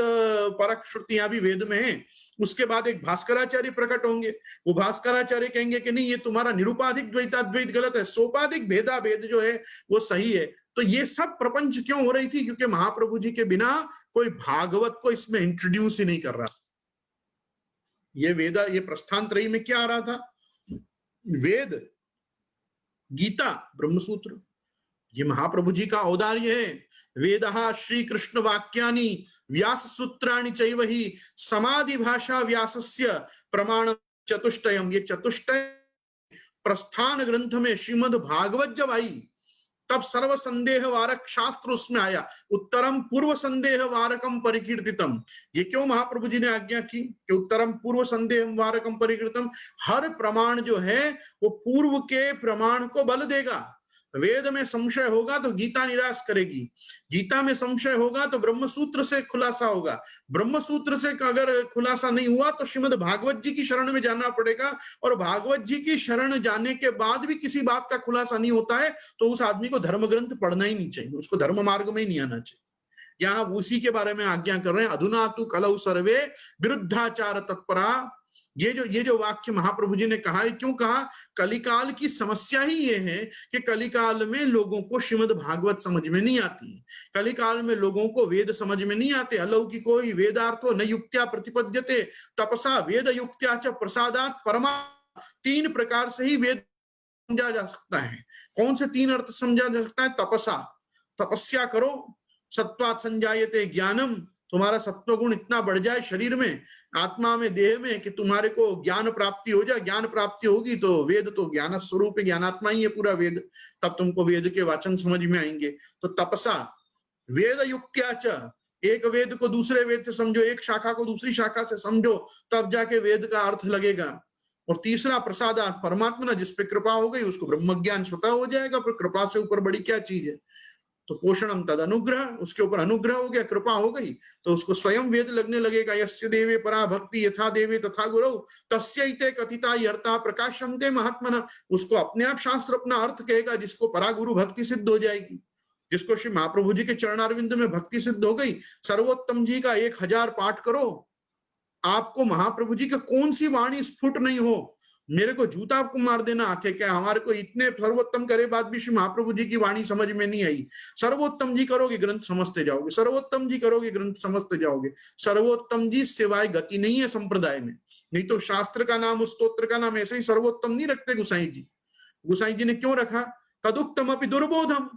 परक श्रुतियां भी वेद में है। उसके बाद एक भास्कराचार्य प्रकट होंगे, वो भास्कराचार्य कहेंगे कि नहीं, ये तुम्हारा निरुपाधिक द्वैताद्वैत गलत है, सोपाधिक भेदा भेद जो है वो सही है। तो ये सब प्रपंच क्यों हो रही थी? क्योंकि महाप्रभु जी के बिना कोई भागवत को इसमें इंट्रोड्यूस ही नहीं कर रहा। ये वेदा, ये प्रस्थान त्रयी में क्या आ रहा था? वेद, गीता, ब्रह्मसूत्र, ये महाप्रभु जी का औदार्य है। वेदः श्री कृष्ण वाक्यानि व्यास सूत्राणि चैवहि समाधि भाषा व्यासस्य प्रमाण चतुष्टयम। ये चतुष्टय प्रस्थान ग्रंथ में श्रीमद् भागवत जब आई तब सर्व संदेह वारक शास्त्र उसमें आया, उत्तरम पूर्व संदेह वारकम परिकीर्तितम। ये क्यों महाप्रभु जी ने आज्ञा की कि उत्तरम पूर्व संदेह वारकम परिकीर्तितम? हर प्रमाण जो है वो पूर्व के प्रमाण को बल देगा। वेद में संशय होगा तो गीता निराश करेगी, गीता में संशय होगा तो ब्रह्मसूत्र से खुलासा होगा, ब्रह्मसूत्र से अगर खुलासा नहीं हुआ तो श्रीमद् भागवत जी की शरण में जाना पड़ेगा, और भागवत जी की शरण जाने के बाद भी किसी बात का खुलासा नहीं होता है तो उस आदमी को धर्म ग्रंथ पढ़ना ही नहीं चाहिए, उसको धर्म मार्ग में ही नहीं आना चाहिए। यहाँ उसी के बारे में आज्ञा कर रहे हैं, अधुना तु कलौ सर्वे विरुद्धाचार तत्परा। ये जो वाक्य महाप्रभु जी ने कहा है, क्यों कहा? कलिकाल की समस्या ही ये है कि कलिकाल में लोगों को श्रीमद् भागवत समझ में नहीं आती, कलिकाल में लोगों को वेद समझ में नहीं आते। अलौकिको ही वेदार्थो न युक्त्या प्रतिपद्यते तपसा वेद युक्त्या च प्रसादात् परमा। 3 प्रकार से ही वेद समझा जा सकता है। कौन से 3 अर्थ समझा जा सकता है? तपसा, तपस्या करो, सत्वात् संजायते ज्ञानम, तुम्हारा सत्व गुण इतना बढ़ जाए शरीर में, आत्मा में, देह में कि तुम्हारे को ज्ञान प्राप्ति हो जाए। ज्ञान प्राप्ति होगी तो वेद तो ज्ञान स्वरूप है, ज्ञानात्मा ही है पूरा वेद, तब तुमको वेद के वाचन समझ में आएंगे। तो तपसा वेद युक्त्या च, एक वेद को दूसरे वेद से समझो, एक शाखा को दूसरी शाखा से समझो, तब जाके वेद का अर्थ लगेगा। और तीसरा प्रसादात् परमात्मा, जिस पे कृपा हो गई उसको ब्रह्म ज्ञान स्वतः हो जाएगा, फिर कृपा से ऊपर बड़ी क्या चीज है। तो पोषणम तद अनुग्रह, उसके ऊपर अनुग्रह हो गया, कृपा हो गई तो उसको स्वयं वेद लगने लगेगा। यस्य देवे परा भक्ति यथा देवे तथा गुरौ तस्यैते कथिता अर्था प्रकाशन्ते महात्मना। उसको अपने आप शास्त्र अपना अर्थ कहेगा जिसको परा गुरु भक्ति सिद्ध हो जाएगी, जिसको श्री महाप्रभु जी के चरणारविंद में भक्ति सिद्ध हो गई। सर्वोत्तम जी का 1000 पाठ करो, आपको महाप्रभु जी का कौन सी वाणी स्फुट नहीं हो। मेरे को जूता आपको मार देना आके, क्या हमारे को इतने सर्वोत्तम करे बाद भी श्री महाप्रभु जी की वाणी समझ में नहीं आई। सर्वोत्तम जी करोगे ग्रंथ समझते जाओगे, सर्वोत्तम जी करोगे ग्रंथ समझते जाओगे। सर्वोत्तम जी सिवाय गति नहीं है संप्रदाय में, नहीं तो शास्त्र का नाम, उस स्तोत्र का नाम ऐसे ही सर्वोत्तम नहीं रखते गुसाई जी। गुसाई जी ने क्यों रखा? तदुक्तम अपि दुर्बोधम।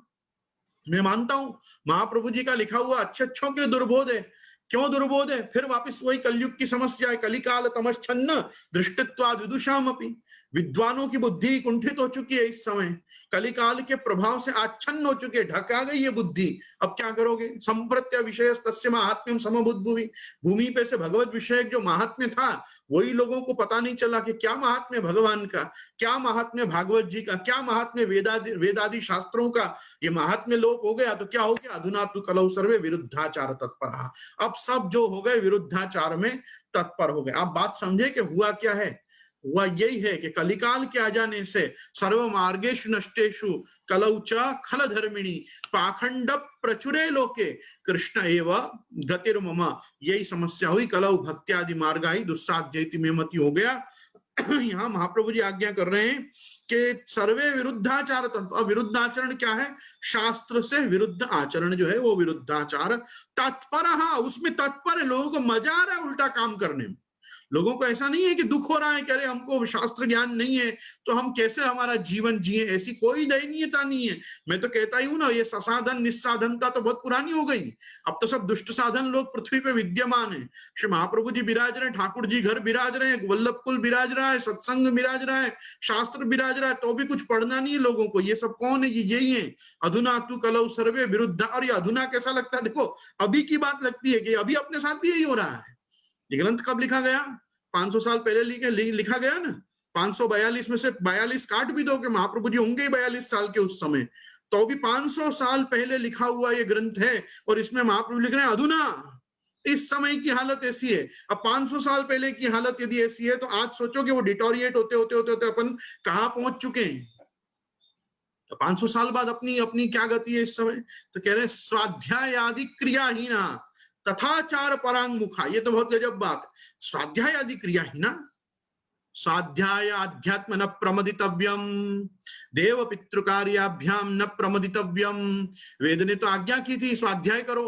मैं मानता हूं महाप्रभु जी का लिखा हुआ अच्छे अच्छों के लिए दुर्बोध है। क्यों दुर्बोध है? फिर वापस वही कलयुग की समस्या है, कलिकाल तमश्चन्न दृष्टित्वाद विदुषाम अपि। विद्वानों की बुद्धि कुंठित हो चुकी है इस समय, कलिकाल के प्रभाव से आच्छन्न हो चुके, ढका गई ये बुद्धि। अब क्या करोगे? संप्रत्य विषय तस्य महात्म्यम समबुद्ध भूमि, भूमि पे से भगवत विषय जो महात्म्य था वही लोगों को पता नहीं चला कि क्या महात्म्य भगवान का, क्या महात्म्य भागवत जी का, क्या महात्म्य वेदादि शास्त्रों का। ये महात्म्य लोप हो गया तो क्या हो गया? अधुना तु कलौ सर्वे विरुद्धाचार तत्पर। अब सब जो हो गए विरुद्धाचार में तत्पर हो गए। आप बात समझे कि हुआ क्या है? हुआ यही है कि कलिकाल के आ जाने से सर्व मार्गेषु नष्टेषु कलौ च खल धर्मिणी पाखंड प्रचुरे लोके कृष्ण एव गतिर्मम, यही समस्या हुई। कलौ भक्त्यादि मार्गाई दुस्साध्येति में मति हो गया। यहाँ महाप्रभु जी आज्ञा कर रहे हैं कि सर्वे विरुद्धाचार। अब विरुद्धाचरण क्या है? शास्त्र से विरुद्ध आचरण जो है वो विरुद्धाचार। तत्पर, उसमें तत्पर है, लोगों को मजा आ रहा है उल्टा काम करने में। लोगों को ऐसा नहीं है कि दुख हो रहा है, कह रहे हमको शास्त्र ज्ञान नहीं है तो हम कैसे हमारा जीवन जिए, ऐसी कोई दयनीयता नहीं है। मैं तो कहता ही हूं ना, ये ससाधन निस्साधनता तो बहुत पुरानी हो गई। अब तो सब दुष्ट साधन लोग पृथ्वी पे विद्यमान है। श्री महाप्रभु जी विराज रहे हैं, ठाकुर जी घर विराज रहे हैं, वल्लभ कुल विराज रहा है, सत्संग विराज रहा है, शास्त्र विराज रहा है, तो भी कुछ पढ़ना नहीं है लोगों को। ये सब कौन है? यही है अधुना तु कलौ सर्वे विरुद्ध। और ये अधुना कैसा लगता है? देखो अभी की बात लगती है कि अभी अपने साथ भी यही हो रहा है। ये ग्रंथ कब लिखा गया? 500 साल पहले लिखा गया ना। 542 में से 42 काट भी दो कि महाप्रभु जी होंगे 42 साल के उस समय, तो भी 500 साल पहले लिखा हुआ ये ग्रंथ है। और इसमें महाप्रभु लिख रहे हैं अधुना, इस समय की हालत ऐसी है। अब 500 साल पहले की हालत यदि ऐसी है तो आज सोचो कि वो डिटोरिएट होते होते होते होते अपन कहां पहुंच चुके हैं। तो 500 साल बाद अपनी अपनी क्या गति है इस समय? तो कह रहे हैं स्वाध्याय आदि क्रियाहीना तथाचार परांगमुखा। ये तो बहुत गजब बात। स्वाध्याय आदि क्रियाहीना, स्वाध्याय अध्यात्म न प्रमदितव्यम, देव पितृकार्याभ्याम न प्रमदितव्यम। वेद ने तो आज्ञा की थी स्वाध्याय करो,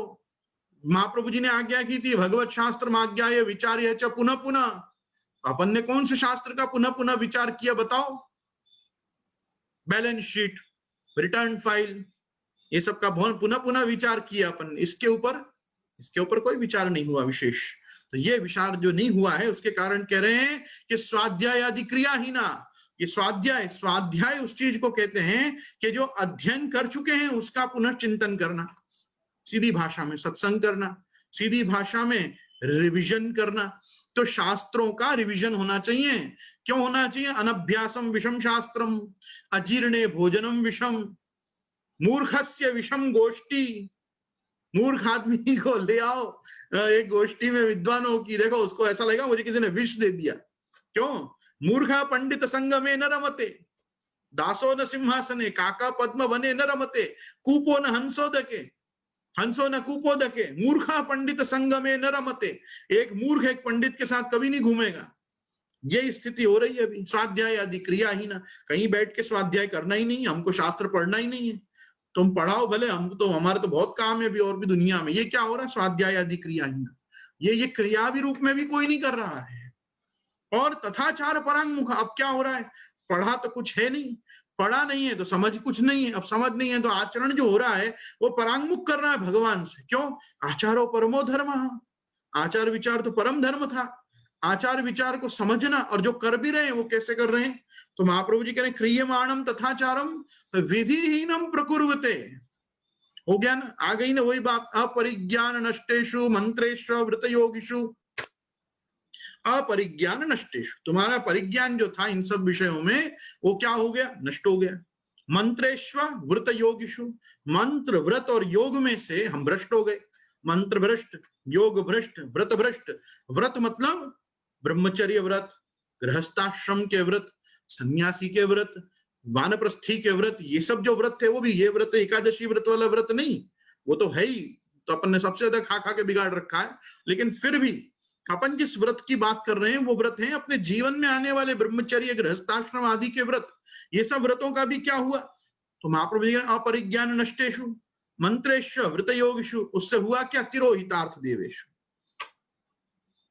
महाप्रभु जी ने आज्ञा की थी भगवत शास्त्र में आज्ञा ये विचार्य च पुनः पुनः। अपन ने कौन से शास्त्र का पुनः पुनः विचार किया बताओ? बैलेंस शीट, रिटर्न फाइल, ये सब का पुनः पुनः विचार किया अपन। इसके ऊपर कोई विचार नहीं हुआ विशेष। तो ये विचार जो नहीं हुआ है उसके कारण कह रहे हैं कि स्वाध्याय आदि क्रियाहीना। ये स्वाध्याय उस चीज को कहते हैं कि जो अध्ययन कर चुके हैं उसका पुनर्चिंतन करना, सीधी भाषा में सत्संग करना, सीधी भाषा में रिविजन करना। तो शास्त्रों का रिविजन होना चाहिए। क्यों होना चाहिए? अनभ्यासम विषम शास्त्रम अजीर्णे भोजनम विषम मूर्खस्य विषम गोष्ठी। मूर्ख आदमी को ले आओ एक गोष्ठी में विद्वानों की, देखो उसको ऐसा लगेगा मुझे किसी ने विष दे दिया। क्यों? मूर्खा पंडित संग में न रमते, दासो न सिंहासने, काका पद्म बने न रमते, कूपो न हंसोदके, हंसो न कूपोदके, मूर्खा पंडित संग में न रमते। एक मूर्ख एक पंडित के साथ कभी नहीं घूमेगा। ये स्थिति हो रही है अभी। स्वाध्याय आदि क्रिया ही ना, कहीं बैठ के स्वाध्याय करना ही नहीं, हमको शास्त्र पढ़ना ही नहीं है। तुम पढ़ाओ भले, हम तो हमारा तो बहुत काम है अभी और भी दुनिया में। ये क्या हो रहा है? स्वाध्याय आदि क्रियाहीन। ये क्रिया भी रूप में भी कोई नहीं कर रहा है। और तथाचार परांगमुख। अब क्या हो रहा है? पढ़ा तो कुछ है नहीं, पढ़ा नहीं है तो समझ कुछ नहीं है। अब समझ नहीं है तो आचरण जो हो रहा है वो परांगमुख कर रहा है भगवान से। क्यों? आचारो परमो धर्म, आचार विचार तो परम धर्म था। आचार विचार को समझना, और जो कर भी रहे हैं वो कैसे कर रहे हैं? तो महाप्रभु जी कह रहे हैं क्रियमाणम तथाचारम विधिहीनम प्रकुर्वते। हो गया ना, आ गई ना वही बात। अपरिज्ञान नष्टेषु मंत्रेषु व्रत योगिषु, अपरिज्ञान नष्टेषु, तुम्हारा परिज्ञान जो था इन सब विषयों में वो क्या हो गया? नष्ट हो गया। मंत्रेश्व व्रत योगिषु, मंत्र व्रत और योग में से हम भ्रष्ट हो गए। मंत्र भ्रष्ट, योग भ्रष्ट, व्रत भ्रष्ट। व्रत मतलब ब्रह्मचर्य व्रत, गृहस्थाश्रम के व्रत, सन्यासी के व्रत, वानप्रस्थी के व्रत, ये सब जो व्रत थे वो भी ये व्रत एकादशी व्रत वाला व्रत नहीं, वो तो है ही। तो अपन ने सबसे ज्यादा खा खा के बिगाड़ रखा है। लेकिन फिर भी अपन जिस व्रत की बात कर रहे हैं वो व्रत है अपने जीवन में आने वाले ब्रह्मचर्य, गृहस्थाश्रम आदि के व्रत। ये सब व्रतों का भी क्या हुआ? तो महाप्रभु जी अपरिज्ञान नष्टेषु मंत्रेश्व व्रत योगिषु, उससे हुआ क्या? तिरोहितार्थ देवेशु।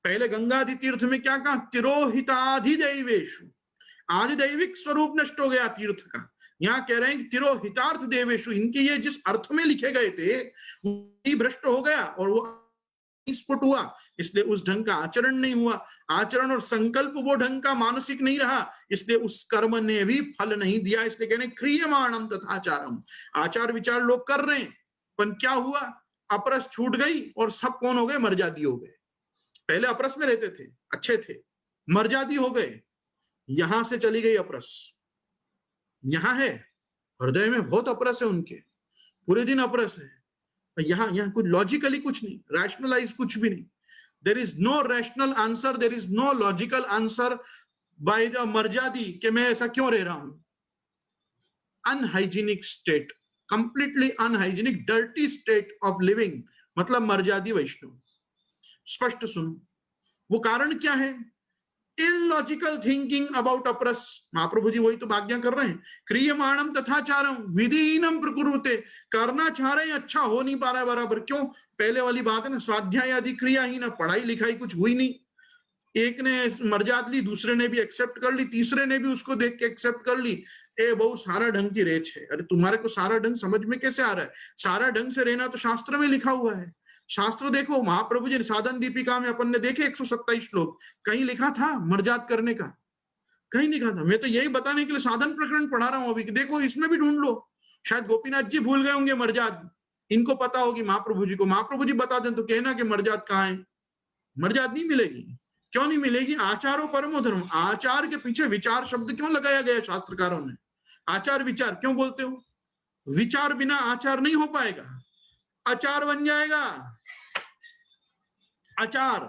पहले गंगादि तीर्थ में क्या कहा? तिरोहिताधिदैवेशु, आधिदैविक स्वरूप नष्ट हो गया तीर्थ का। यहाँ कह रहे हैं कि तिरोहितार्थ देवेशु, इनके ये जिस अर्थ में लिखे गए थे वो भ्रष्ट हो गया और वो स्फुट हुआ, इसलिए उस ढंग का आचरण नहीं हुआ। आचरण और संकल्प वो ढंग का मानसिक नहीं रहा, इसलिए उस कर्म ने भी फल नहीं दिया। इसलिए कहने क्रियमाणम तथाचारम, आचार विचार लोग कर रहे हैं, पर क्या हुआ, अपरस छूट गई और सब कौन हो गए, मर्यादी हो गए। पहले अपरस में रहते थे, अच्छे थे, मर्यादी हो गए, यहां से चली गई अपरस। यहां है, हृदय में बहुत अपरस है उनके, पूरे दिन अपरस है। यहां यहां कुछ लॉजिकली कुछ नहीं, रैशनलाइज कुछ भी नहीं। There is no rational answer, there is no logical answer by the Maryadi कि मैं ऐसा क्यों रह रहा हूं। Unhygienic state, completely unhygienic dirty state of living, मतलब मर्यादी वैष्णव। स्पष्ट सुनो, वो कारण क्या है, इलॉजिकल थिंकिंग अबाउट अपरस। महाप्रभु जी वही तो आज्ञा कर रहे हैं, क्रियमाणम तथाचारम विधिहीनम प्रकुरुते, करना चाह रहे हैं, अच्छा हो नहीं पा रहा है बराबर। क्यों, पहले वाली बात है ना, स्वाध्याय आदि क्रिया ही ना, पढ़ाई लिखाई कुछ हुई नहीं। एक ने मर्याद ली, दूसरे ने भी एक्सेप्ट कर ली, तीसरे ने भी उसको देख के एक्सेप्ट कर ली। ए बहु सारा ढंग की रेच है। अरे तुम्हारे को सारा ढंग समझ में कैसे आ रहा है, सारा ढंग से रहना तो शास्त्र में लिखा हुआ है। शास्त्र देखो, महाप्रभु जी साधन दीपिका में अपन ने देखे 127 श्लोक, कहीं लिखा था मर्याद करने का, कहीं लिखा था। मैं तो यही बताने के लिए साधन प्रकरण पढ़ा रहा हूं अभी, कि देखो इसमें भी ढूंढ लो। शायद गोपीनाथ जी भूल गए होंगे मर्याद, इनको पता होगी महाप्रभु जी को, महाप्रभु जी बता दें तो कहना कि मर्याद कहाँ है। मर्याद नहीं मिलेगी। क्यों नहीं मिलेगी, आचारो परमो धर्म, आचार के पीछे विचार शब्द क्यों लगाया गया शास्त्रकारों ने। आचार विचार क्यों बोलते हो, विचार बिना आचार नहीं हो पाएगा, अचार बन जाएगा। अचार,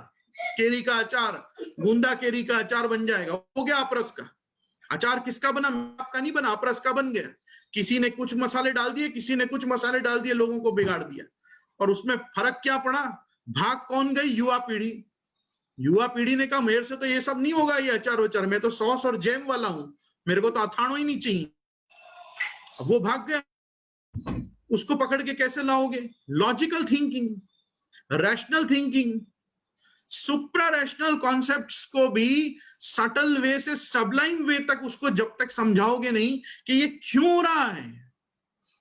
केरी का अचार, गूंदा केरी का अचार बन जाएगा, हो गया अपरस का। अचार किसका बना, आपका नहीं बना, अपरस का बन गया। किसी ने कुछ मसाले डाल दिए, किसी ने कुछ मसाले डाल दिए, लोगों को बिगाड़ दिया। और उसमें फर्क क्या पड़ा, भाग कौन गई, युवा पीढ़ी। युवा पीढ़ी ने कहा मेरे से तो ये सब नहीं होगा, ये अचार वचार, मैं तो सॉस और जैम वाला हूं, मेरे को तो अथाणो ही नहीं चाहिए। अब वो भाग गया, उसको पकड़ के कैसे लाओगे। लॉजिकल थिंकिंग, रैशनल थिंकिंग, सुप्रा रैशनल कॉन्सेप्ट्स को भी सटल वे से सबलाइम वे तक उसको जब तक समझाओगे नहीं कि ये क्यों हो रहा है,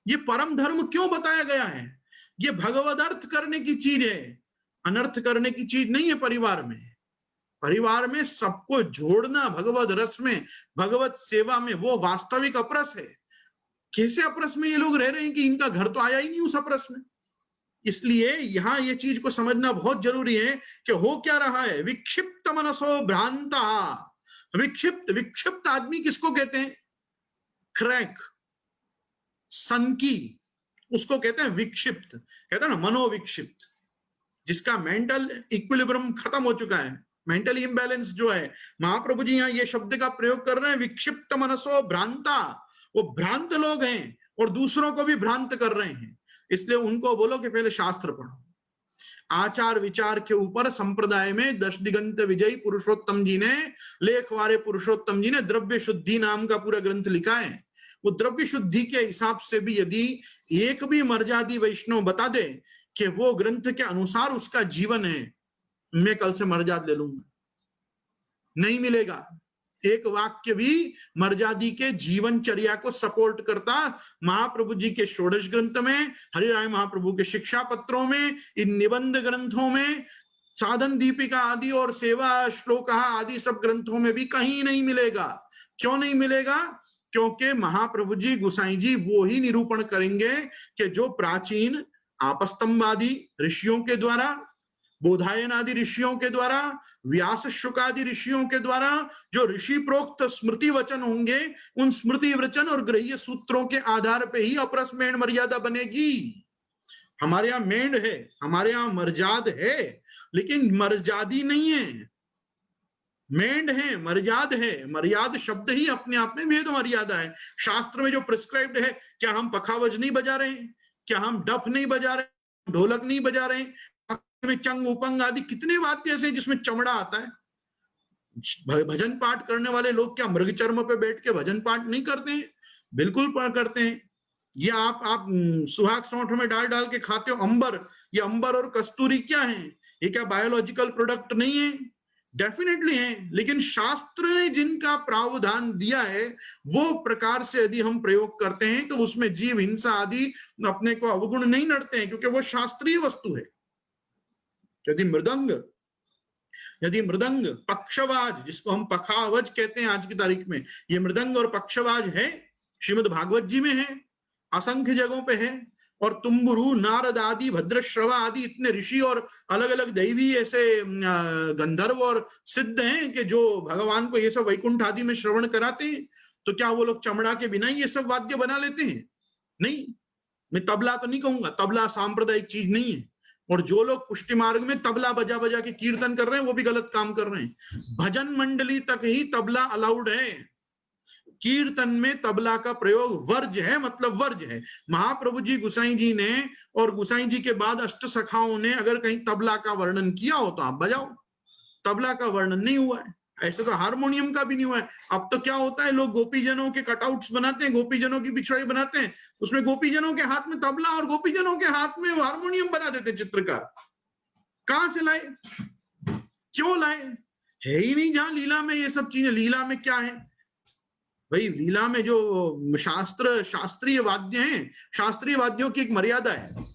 ये परम धर्म क्यों बताया गया है, ये भगवद अर्थ करने की चीज है, अनर्थ करने की चीज नहीं है। परिवार में, परिवार में सबको जोड़ना भगवद रस में, भगवत सेवा में, वो वास्तविक अपरस है। कैसे अपरस में ये लोग रह रहे हैं कि इनका घर तो आया ही नहीं उस अपरस में। इसलिए यहां ये चीज को समझना बहुत जरूरी है कि हो क्या रहा है, विक्षिप्त मनसो भ्रांता। विक्षिप्त, विक्षिप्त आदमी किसको कहते हैं, क्रैक, सनकी, उसको कहते हैं विक्षिप्त। कहते हैं ना मनोविक्षिप्त, जिसका मेंटल इक्विलिब्रियम खत्म हो चुका है, मेंटल इम्बैलेंस जो है। महाप्रभु जी यहाँ ये शब्द का प्रयोग कर रहे हैं, विक्षिप्त मनसो भ्रांता। वो भ्रांत लोग हैं और दूसरों को भी भ्रांत कर रहे हैं। इसलिए उनको बोलो कि पहले शास्त्र पढ़ो। आचार विचार के ऊपर संप्रदाय में दश दिगंत विजयी पुरुषोत्तम जी ने, लेखवारे पुरुषोत्तम जी ने द्रव्य शुद्धि नाम का पूरा ग्रंथ लिखा है। वो द्रव्य शुद्धि के हिसाब से भी यदि एक भी मर्यादी वैष्णव बता दे कि वो ग्रंथ के अनुसार उसका जीवन है, मैं कल से मर्याद ले लूंगा, नहीं मिलेगा। एक वाक्य भी मर्यादी के जीवनचर्या को सपोर्ट करता महाप्रभु जी के षोडश ग्रंथ में, हरिराय महाप्रभु के शिक्षा पत्रों में, इन निबंध ग्रंथों में, साधन दीपिका आदि और सेवा श्लोक आदि सब ग्रंथों में भी कहीं नहीं मिलेगा। क्यों नहीं मिलेगा, क्योंकि महाप्रभु जी गोसाई जी वो ही निरूपण करेंगे कि जो प्राचीन आपस्तंभादि ऋषियों के द्वारा, बोधायन आदि ऋषियों के द्वारा, व्यास शुक आदि ऋषियों के द्वारा जो ऋषि प्रोक्त स्मृति वचन होंगे, उन स्मृति वचन और गृह्य सूत्रों के आधार पे ही अपरस मेंढ मर्यादा बनेगी। हमारे यहाँ मेंढ है, हमारे यहाँ मर्याद है, लेकिन मर्यादी नहीं है, मेंढ है, मर्याद है। मर्याद शब्द ही अपने आप में वेद मर्यादा है। शास्त्र में जो प्रिस्क्राइब्ड है, क्या हम पखावज नहीं बजा रहे हैं, क्या हम डफ नहीं बजा रहे, ढोलक नहीं बजा रहे हैं, में चंग उपंग आदि कितने वाद्य ऐसे जिसमें चमड़ा आता है। भजन पाठ करने वाले लोग क्या मृग चर्म पे बैठ के भजन पाठ नहीं करते हैं, बिल्कुल करते हैं। ये आप सुहाग सौंठ में डाल डाल के खाते हो अंबर, ये अंबर और कस्तूरी क्या है, ये क्या बायोलॉजिकल प्रोडक्ट नहीं है, डेफिनेटली है। लेकिन शास्त्र ने जिनका प्रावधान दिया है वो प्रकार से यदि हम प्रयोग करते हैं तो उसमें जीव हिंसा आदि अपने को अवगुण नहीं नड़ते हैं, क्योंकि वो शास्त्रीय वस्तु है। यदि मृदंग पक्षवाज, जिसको हम पखावज कहते हैं आज की तारीख में, ये मृदंग और पक्षवाज है, श्रीमद् भागवत जी में है, असंख्य जगहों पे है। और तुम्बुरु, नारद आदि, भद्रश्रवा आदि इतने ऋषि और अलग अलग दैवी ऐसे गंधर्व और सिद्ध हैं कि जो भगवान को ये सब वैकुंठ आदि में श्रवण कराते हैं। तो क्या वो लोग चमड़ा के बिना ही ये सब वाद्य बना लेते हैं? नहीं, मैं तबला तो नहीं कहूंगा, तबला सांप्रदायिक चीज नहीं है। और जो लोग पुष्टि मार्ग में तबला बजा बजा के कीर्तन कर रहे हैं वो भी गलत काम कर रहे हैं। भजन मंडली तक ही तबला अलाउड है, कीर्तन में तबला का प्रयोग वर्ज है, मतलब वर्ज है। महाप्रभु जी, गुसाई जी ने और गुसाई जी के बाद अष्ट सखाओं ने अगर कहीं तबला का वर्णन किया हो तो आप बजाओ, तबला का वर्णन नहीं हुआ है। ऐसे तो हारमोनियम का भी नहीं हुआ है। अब तो क्या होता है, लोग गोपीजनों के कटआउट्स बनाते हैं, गोपीजनों की पिछड़ी बनाते हैं, उसमें गोपीजनों के हाथ में तबला और गोपीजनों के हाथ में हारमोनियम बना देते चित्रकार। कहां से लाए, क्यों लाए? है ही नहीं जहां लीला में ये सब चीजें। लीला में क्या है भाई? लीला में जो शास्त्रीय वाद्य हैं, शास्त्रीय वाद्यों की एक मर्यादा है।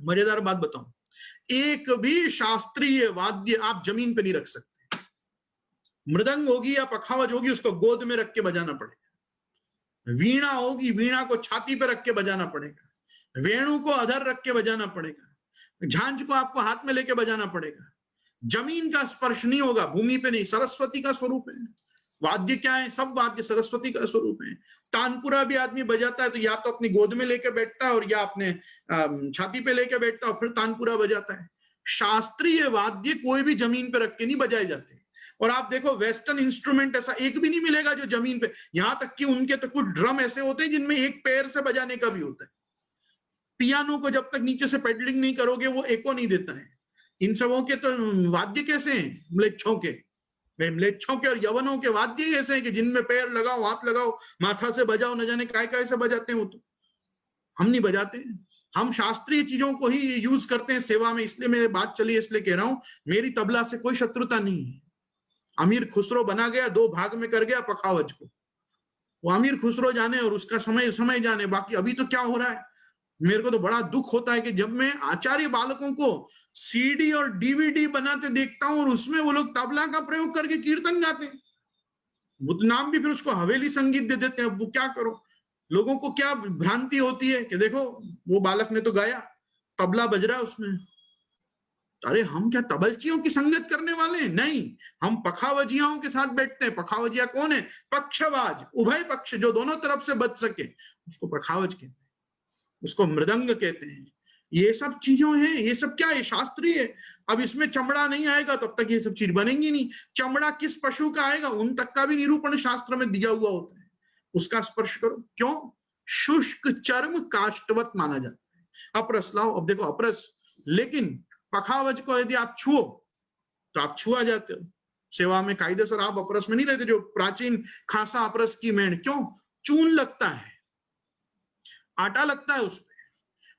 मजेदार बात बताऊं, एक भी शास्त्रीय वाद्य आप जमीन पे नहीं रख सकते। मृदंग होगी या पखावज होगी, उसको गोद में रख के बजाना पड़ेगा। वीणा होगी, वीणा को छाती पे रख के बजाना पड़ेगा। वेणु को अधर रख के बजाना पड़ेगा। झांझ को आपको हाथ में लेके बजाना पड़ेगा। जमीन का स्पर्श नहीं होगा, भूमि पे नहीं। सरस्वती का स्वरूप है वाद्य। क्या है? सब वाद्य सरस्वती का स्वरूप है। तानपुरा भी आदमी बजाता है तो या तो अपनी गोद में लेके बैठता है और या अपने छाती पे लेके बैठता है और फिर तानपुरा बजाता है। शास्त्रीय वाद्य कोई भी जमीन पे रख के नहीं बजाए जाते। और आप देखो, वेस्टर्न इंस्ट्रूमेंट ऐसा एक भी नहीं मिलेगा जो जमीन पे, यहां तक कि उनके तो कुछ ड्रम ऐसे होते हैं जिनमें एक पैर से बजाने का भी होता है। पियानो को जब तक नीचे से पेडलिंग नहीं करोगे वो एको नहीं देता है। इन सबों के तो वाद्य कैसे हैं? म्लेच्छों के और यवनों के वाद्य ही ऐसे हैं कि जिनमें पैर लगाओ, हाथ लगाओ, माथा से बजाओ, न जाने काय से बजाते हैं वो। तो हम नहीं बजाते हैं, हम शास्त्रीय चीजों को ही यूज करते हैं सेवा में। इसलिए मेरी बात चली, इसलिए कह रहा हूं, मेरी तबला से कोई शत्रुता नहीं है। अमीर खुसरो बना गया, 2 भाग में कर गया पखावज को, वो अमीर खुसरो जाने और उसका समय जाने। बाकी अभी तो क्या हो रहा है, मेरे को तो बड़ा दुख होता है कि जब मैं आचार्य बालकों को सीडी और डीवीडी बनाते देखता हूं और उसमें वो लोग तबला का प्रयोग करके कीर्तन गाते हैं। वो तो नाम भी फिर उसको हवेली संगीत दे देते हैं। वो क्या करो, लोगों को क्या भ्रांति होती है कि देखो वो बालक ने तो गाया, तबला बज रहा है उसमें। अरे हम क्या तबलचियों की संगत करने वाले हैं? नहीं, हम पखावजियाओं के साथ बैठते हैं। पखावजिया कौन है? पक्षवाज, उभय पक्ष, जो दोनों तरफ से बज सके, उसको पखावज कहते हैं, उसको मृदंग कहते हैं। ये सब चीजों हैं, ये सब क्या है? शास्त्रीय है। अब इसमें चमड़ा नहीं आएगा तब तक ये सब चीज बनेंगी नहीं। चमड़ा किस पशु का आएगा उन तक का भी निरूपण शास्त्र में दिया हुआ होता है। उसका स्पर्श करो, क्यों? शुष्क चर्म काष्ठवत माना जाता है। अपरस लाओ, अब देखो अपरस, लेकिन पखावज को यदि आप छुओ तो आप छुआ जाते हो। सेवा में कायदेसर आप अपरस में नहीं रहते। जो प्राचीन खासा अपरस की मेण, क्यों? चून लगता है, आटा लगता है उसमें,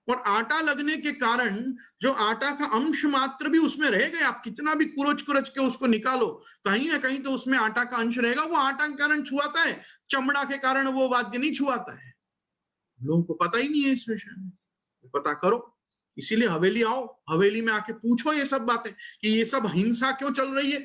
और आटा लगने के कारण जो आटा का अंश मात्र भी उसमें रह गया, आप कितना भी कुरच के उसको निकालो, कहीं ना कहीं तो उसमें आटा का अंश रहेगा। वो आटा के कारण छुआता है, चमड़ा के कारण वो वाद्य नहीं छुआता है। लोगों को पता ही नहीं है इस विषय में, पता करो। इसीलिए हवेली आओ, हवेली में आके पूछो ये सब बातें कि ये सब हिंसा क्यों चल रही है,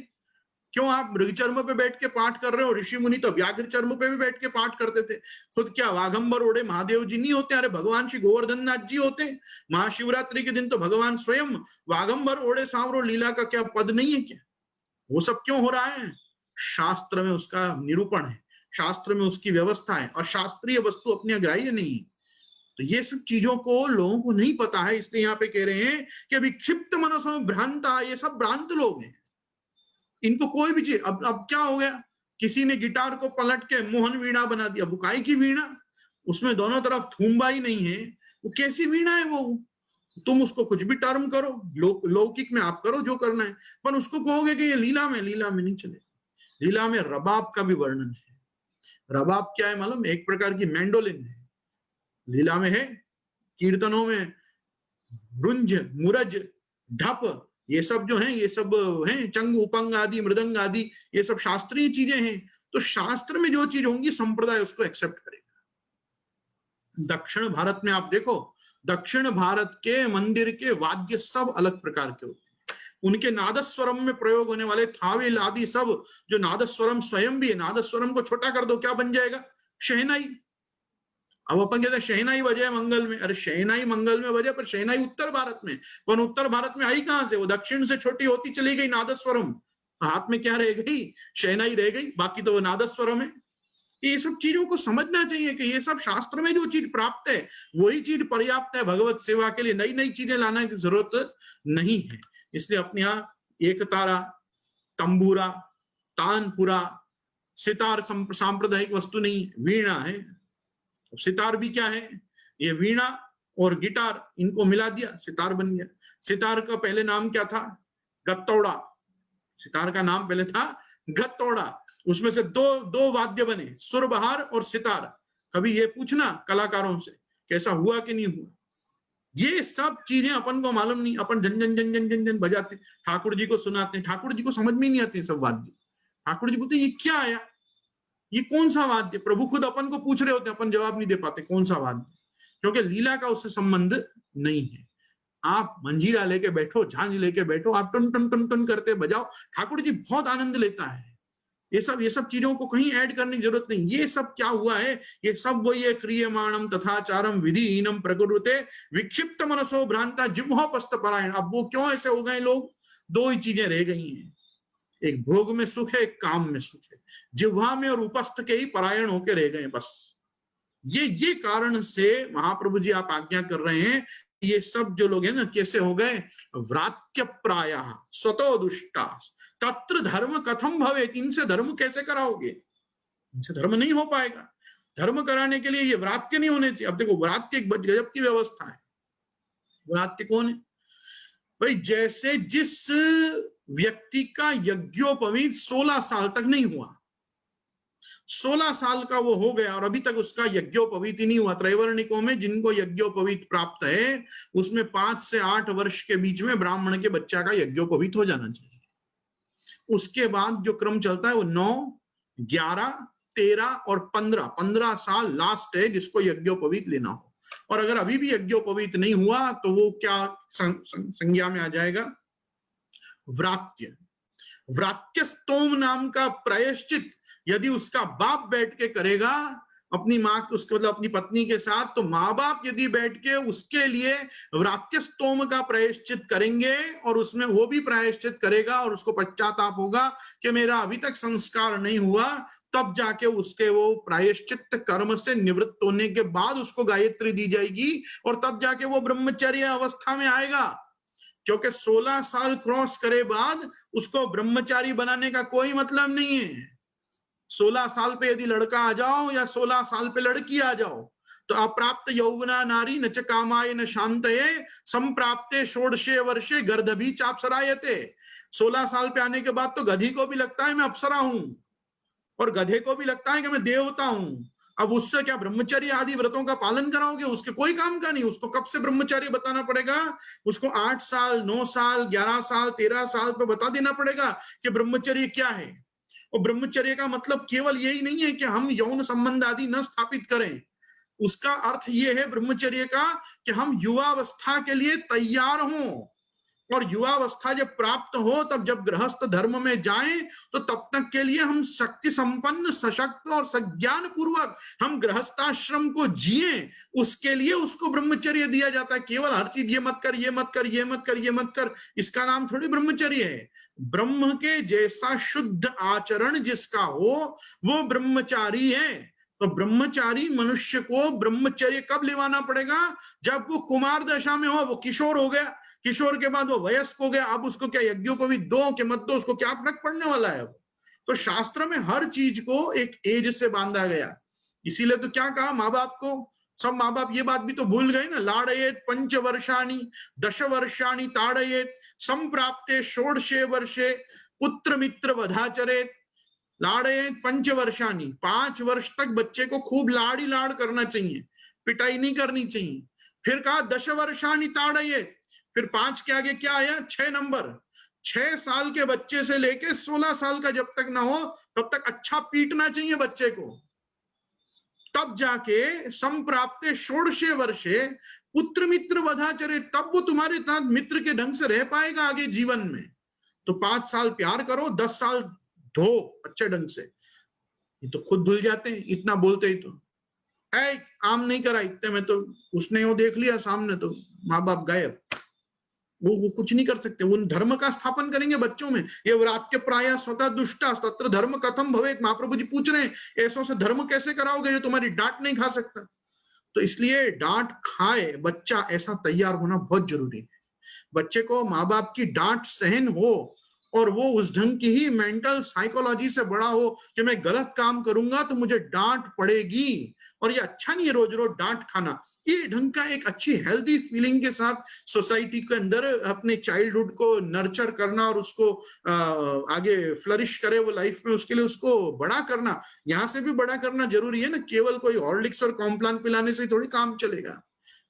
क्यों आप मृग चर्म पे बैठ के पाठ कर रहे हो? ऋषि मुनि तो व्याघ्र चर्म पे भी बैठ के पाठ करते थे। खुद क्या वाघंबर ओढ़े महादेव जी नहीं होते? अरे भगवान श्री गोवर्धन नाथ जी होते। महाशिवरात्रि के दिन तो भगवान स्वयं वाघंबर ओढ़े सांवरो लीला का क्या पद नहीं है क्या? वो सब क्यों हो रहा है? शास्त्र में उसका निरूपण है, शास्त्र में उसकी व्यवस्था है, और शास्त्रीय वस्तु अपनी अग्राह्य नहीं। तो ये सब चीजों को लोगों को नहीं पता है, इसलिए यहाँ पे कह रहे हैं कि अभी क्षिप्त मनसों भ्रांता, ये सब भ्रांत लोग हैं। इनको कोई भी चीज, अब क्या हो गया, किसी ने गिटार को पलट के मोहन वीणा बना दिया। बुकाई की वीणा, उसमें दोनों तरफ थूम्बा ही नहीं है, वो कैसी वीणा है वो? तुम उसको कुछ भी टर्म करो, लौकिक में आप करो जो करना है, पर उसको कहोगे कि ये लीला में नहीं चले। लीला में रबाब का भी वर्णन है। रबाब क्या है मालूम? एक प्रकार की मैंडोलिन है। लीला में है, कीर्तनों में रुंज, मुरज, ढप, ये सब जो हैं, ये सब हैं, चंग, उपंग आदि, मृदंग आदि, ये सब शास्त्रीय चीजें हैं। तो शास्त्र में जो चीज होंगी संप्रदाय उसको एक्सेप्ट करेगा। दक्षिण भारत में आप देखो, दक्षिण भारत के मंदिर के वाद्य सब अलग प्रकार के होते हैं। उनके नादस्वरम में प्रयोग होने वाले थाविल आदि सब, जो नादस्वरम स्वयं भी है, नादस्वरम को छोटा कर दो, क्या बन जाएगा? शहनाई। अब अपन कहते हैं शहनाई बजे मंगल में, अरे शहनाई मंगल में बजे, पर शहनाई उत्तर भारत में, पर उत्तर भारत में आई कहां से? वो दक्षिण से छोटी होती चली गई नादस्वरम, हाथ में क्या रह गई? शहनाई रह गई, बाकी तो वो नादस्वरम है। ये सब चीजों को समझना चाहिए कि ये सब शास्त्र में जो चीज प्राप्त है वही चीज पर्याप्त है भगवत सेवा के लिए, नई नई चीजें लाने की जरूरत नहीं है। इसलिए अपने यहाँ एक तारा, तंबूरा, तानपुरा, सितार सांप्रदायिक वस्तु नहीं, वीणा है। सितार भी क्या है? ये वीणा और गिटार, इनको मिला दिया, सितार बन गया। सितार का पहले नाम क्या था? गत्तौड़ा। सितार का नाम पहले था गत्तौड़ा। उसमें से दो वाद्य बने, सुरबहार और सितार। कभी ये पूछना कलाकारों से कैसा हुआ कि नहीं हुआ? ये सब चीजें अपन को मालूम नहीं, अपन जन जन जन जन जन जन बजाते, ठाकुर जी को सुनाते, ठाकुर जी को समझ में नहीं आती सब वाद्य। ठाकुर जी बोलते ये क्या आया, ये कौन सा वाद्य? प्रभु खुद अपन को पूछ रहे होते, अपन जवाब नहीं दे पाते कौन सा वाद्य, क्योंकि लीला का उससे संबंध नहीं है। आप मंजीरा लेके बैठो, झांझ लेके बैठो, आप टन टन टन टन करते बजाओ, ठाकुर जी बहुत आनंद लेता है। ये सब चीजों को कहीं ऐड करने की जरूरत नहीं। ये सब क्या हुआ है? ये सब वही है, क्रियमाणम तथाचारम विधिहीनम प्रकुरुते विक्षिप्त मनसो भ्रांता जिह्वापस्थ परायण। अब वो क्यों ऐसे हो गए लोग? दो ही चीजें रह गई हैं, एक भोग में सुख है, एक काम में सुख है, जिह्वा में और उपस्थ के ही परायण होके रह गए बस। ये कारण से महाप्रभु जी आप आज्ञा कर रहे हैं, ये सब जो लोग हैं ना कैसे हो गए? व्रात्य प्रायः स्वतो दुष्टा तत्र धर्म कथम भवे। इनसे धर्म कैसे कराओगे? इनसे धर्म नहीं हो पाएगा। धर्म कराने के लिए ये व्रात्य नहीं होने चाहिए। अब देखो व्रात्य एक गजब की व्यवस्था है। व्रात्य कौन है भाई? जैसे जिस व्यक्ति का यज्ञोपवीत 16 साल तक नहीं हुआ, 16 साल का वो हो गया और अभी तक उसका यज्ञोपवीत ही नहीं हुआ। त्रैवर्णिकों में जिनको यज्ञोपवीत प्राप्त है उसमें 5 से 8 वर्ष के बीच में ब्राह्मण के बच्चा का यज्ञोपवीत हो जाना चाहिए। उसके बाद जो क्रम चलता है वो 9, 11, 13 और 15 साल लास्ट है जिसको यज्ञोपवीत लेना हो। और अगर अभी भी यज्ञोपवीत नहीं हुआ तो वो क्या संज्ञा में आ जाएगा? व्रात्य। व्रात्यस्तोम नाम का प्रायश्चित यदि उसका बाप बैठ के करेगा अपनी माँ, उसके मतलब अपनी पत्नी के साथ, तो माँ बाप यदि बैठ के उसके लिए व्रात्यस्तोम का प्रायश्चित करेंगे और उसमें वो भी प्रायश्चित करेगा और उसको पश्चाताप होगा कि मेरा अभी तक संस्कार नहीं हुआ, तब जाके उसके वो प्रायश्चित कर्म से निवृत्त होने के बाद उसको गायत्री दी जाएगी और तब जाके वो ब्रह्मचर्य अवस्था में आएगा। क्योंकि 16 साल क्रॉस करे बाद उसको ब्रह्मचारी बनाने का कोई मतलब नहीं है। 16 साल पे यदि लड़का आ जाओ या 16 साल पे लड़की आ जाओ तो अप्राप्त यौवना नारी न च कामाय न शांतये संप्राप्ते षोडशे वर्षे गर्दभी चापसरायते। 16 साल पे आने के बाद तो गधी को भी लगता है मैं अप्सरा हूं और गधे को भी लगता है कि मैं देवता हूं। अब उससे क्या ब्रह्मचर्य आदि व्रतों का पालन कराओगे? उसके कोई काम का नहीं। उसको कब से ब्रह्मचर्य बताना पड़ेगा? उसको 8 साल, 9 साल, 11 साल, 13 साल तो बता देना पड़ेगा कि ब्रह्मचर्य क्या है। और ब्रह्मचर्य का मतलब केवल यही नहीं है कि हम यौन संबंध आदि न स्थापित करें। उसका अर्थ यह है ब्रह्मचर्य का कि हम युवावस्था के लिए तैयार हों और युवावस्था जब प्राप्त हो तब जब गृहस्थ धर्म में जाएं तो तब तक के लिए हम शक्ति संपन्न, सशक्त और सज्ञान पूर्वक हम गृहस्थाश्रम को जिए, उसके लिए उसको ब्रह्मचर्य दिया जाता है। केवल हर चीज ये मत कर, ये मत कर, ये मत कर, ये मत कर, इसका नाम थोड़ी ब्रह्मचर्य है। ब्रह्म के जैसा शुद्ध आचरण जिसका हो वो ब्रह्मचारी है। तो ब्रह्मचारी मनुष्य को ब्रह्मचर्य कब लेवाना पड़ेगा? जब वो कुमार दशा में हो, वो किशोर हो गया, किशोर के बाद वो वयस्क हो गया, अब उसको क्या यज्ञोपवीत दो कि मत दो, उसको क्या फर्क पड़ने वाला है? अब तो शास्त्र में हर चीज को एक एज से बांधा गया। इसीलिए तो क्या कहा माँ बाप को, सब माँ बाप ये बात भी तो भूल गए ना, लाड़येत 5 वर्षाणि 10 वर्षाणि ताड़येत संप्राप्ते षोडशे वर्षे पुत्र मित्र वधाचरेत। लाड़येत 5 वर्षाणि, 5 वर्ष तक बच्चे को खूब लाड़ ही लाड़ करना चाहिए, पिटाई नहीं करनी चाहिए। फिर कहा 10 वर्षाणि ताड़येत, फिर 5 के आगे क्या आया? 6 नंबर। 6 साल के बच्चे से लेके 16 साल का जब तक ना हो तब तक अच्छा पीटना चाहिए बच्चे को। तब जाके संप्राप्ते षोडशे वर्षे पुत्र मित्र वधाचरे, तब वो तुम्हारे साथ मित्र के ढंग से रह पाएगा आगे जीवन में। तो 5 साल प्यार करो, 10 साल धो अच्छे ढंग से। ये तो खुद धुल जाते हैं इतना बोलते ही। तो आम नहीं करा इतने में, तो उसने वो देख लिया सामने, तो माँ बाप गायब। वो कुछ नहीं कर सकते। वो धर्म का स्थापन करेंगे बच्चों में। ये वाक्य प्राय स्वतः दुष्टा तत्र धर्म कथम भवेत, महाप्रभु जी पूछ रहे हैं ऐसों से धर्म कैसे कराओगे जो तुम्हारी डांट नहीं खा सकता। तो इसलिए डांट खाए बच्चा, ऐसा तैयार होना बहुत जरूरी है। बच्चे को माँ बाप की डांट सहन हो और वो उस ढंग की ही मेंटल साइकोलॉजी से बड़ा हो कि मैं गलत काम करूंगा तो मुझे डांट पड़ेगी, और ये अच्छा नहीं है रोज रोज डांट खाना। ये ढंग का एक अच्छी हेल्दी फीलिंग के साथ सोसाइटी के अंदर अपने चाइल्डहुड को नर्चर करना और उसको आगे फ्लरिश करे वो लाइफ में, उसके लिए उसको बड़ा करना, यहाँ से भी बड़ा करना जरूरी है ना। केवल कोई हॉर्लिक्स और कॉम्प्लान पिलाने से थोड़ी काम चलेगा।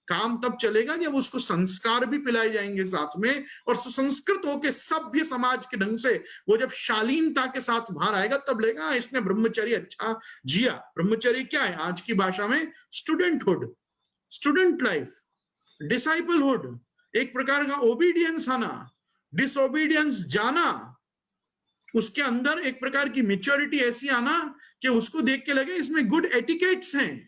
काम तब चलेगा जब उसको संस्कार भी पिलाए जाएंगे साथ में, और सुसंस्कृत होकर सभ्य समाज के ढंग से वो जब शालीनता के साथ बाहर आएगा तब लेगा इसने ब्रह्मचर्य अच्छा जिया। ब्रह्मचर्य क्या है आज की भाषा में? स्टूडेंटहुड, स्टूडेंट लाइफ, डिसाइपलहुड, एक प्रकार का ओबीडियंस आना, डिसओबीडियंस जाना, उसके अंदर एक प्रकार की मेच्योरिटी ऐसी आना कि उसको देख के लगे इसमें गुड एटिकेट्स हैं।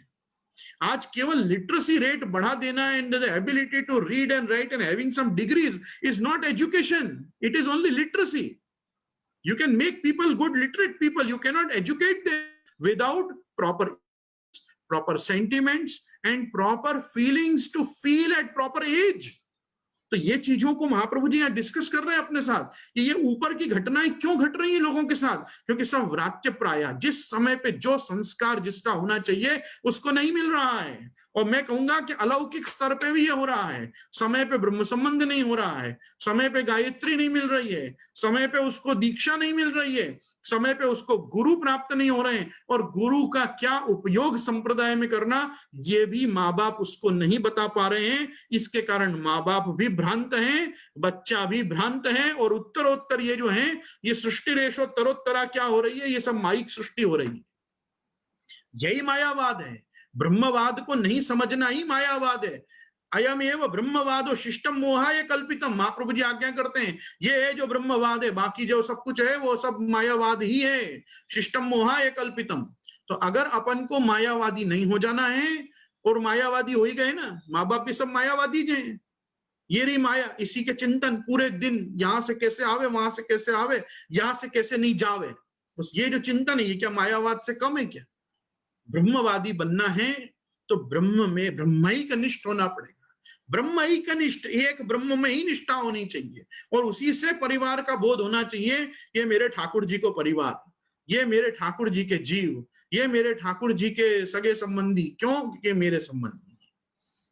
आज केवल लिटरेसी रेट बढ़ा देना and the ability to read and write and having some degrees is not education, it is only literacy. You can make people good literate people, you can not educate them without proper sentiments and proper feelings to feel at proper age. तो ये चीजों को महाप्रभु जी यहाँ discuss कर रहे हैं अपने साथ कि ये ऊपर की घटनाएं क्यों घट रही हैं लोगों के साथ, क्योंकि सब व्रात्य प्राय, जिस समय पे जो संस्कार जिसका होना चाहिए उसको नहीं मिल रहा है। और मैं कहूंगा कि अलौकिक स्तर पे भी ये हो रहा है। समय पे ब्रह्म संबंध नहीं हो रहा है, समय पे गायत्री नहीं मिल रही है, समय पे उसको दीक्षा नहीं मिल रही है, समय पे उसको गुरु प्राप्त नहीं हो रहे हैं, और गुरु का क्या उपयोग संप्रदाय में करना ये भी माँ बाप उसको नहीं बता पा रहे हैं। इसके कारण माँ बाप भी भ्रांत हैं, बच्चा भी भ्रांत है, और उत्तरोत्तर ये जो है ये सृष्टि रेशोत्तरोत्तरा क्या हो रही है, ये सब माइक सृष्टि हो रही है। यही मायावाद है। ब्रह्मवाद को नहीं समझना ही मायावाद है। अयम एव ब्रह्मवादो शिष्टम मोहाय कल्पितम, महाप्रभु जी आज्ञा करते हैं ये है जो ब्रह्मवाद है, बाकी जो सब कुछ है वो सब मायावाद ही है। शिष्टम मोहाय कल्पितम। तो अगर अपन को मायावादी नहीं हो जाना है, और मायावादी हो ही गए ना, माँ बाप भी सब मायावादी हैं, ये रही माया, इसी के चिंतन पूरे दिन, यहां से कैसे आवे, वहां से कैसे आवे, यहां से कैसे नहीं जावे, बस ये जो चिंतन है ये क्या मायावाद से कम है क्या? ब्रह्मवादी बनना है तो ब्रह्म में ब्रह्मैक निष्ठ होना पड़ेगा। ब्रह्मैक निष्ठ, एक ब्रह्म में ही निष्ठा होनी चाहिए, और उसी से परिवार का बोध होना चाहिए। ये मेरे ठाकुर जी को परिवार, ये मेरे ठाकुर जी के जीव, ये मेरे ठाकुर जी के सगे संबंधी, क्यों? ये मेरे संबंधी,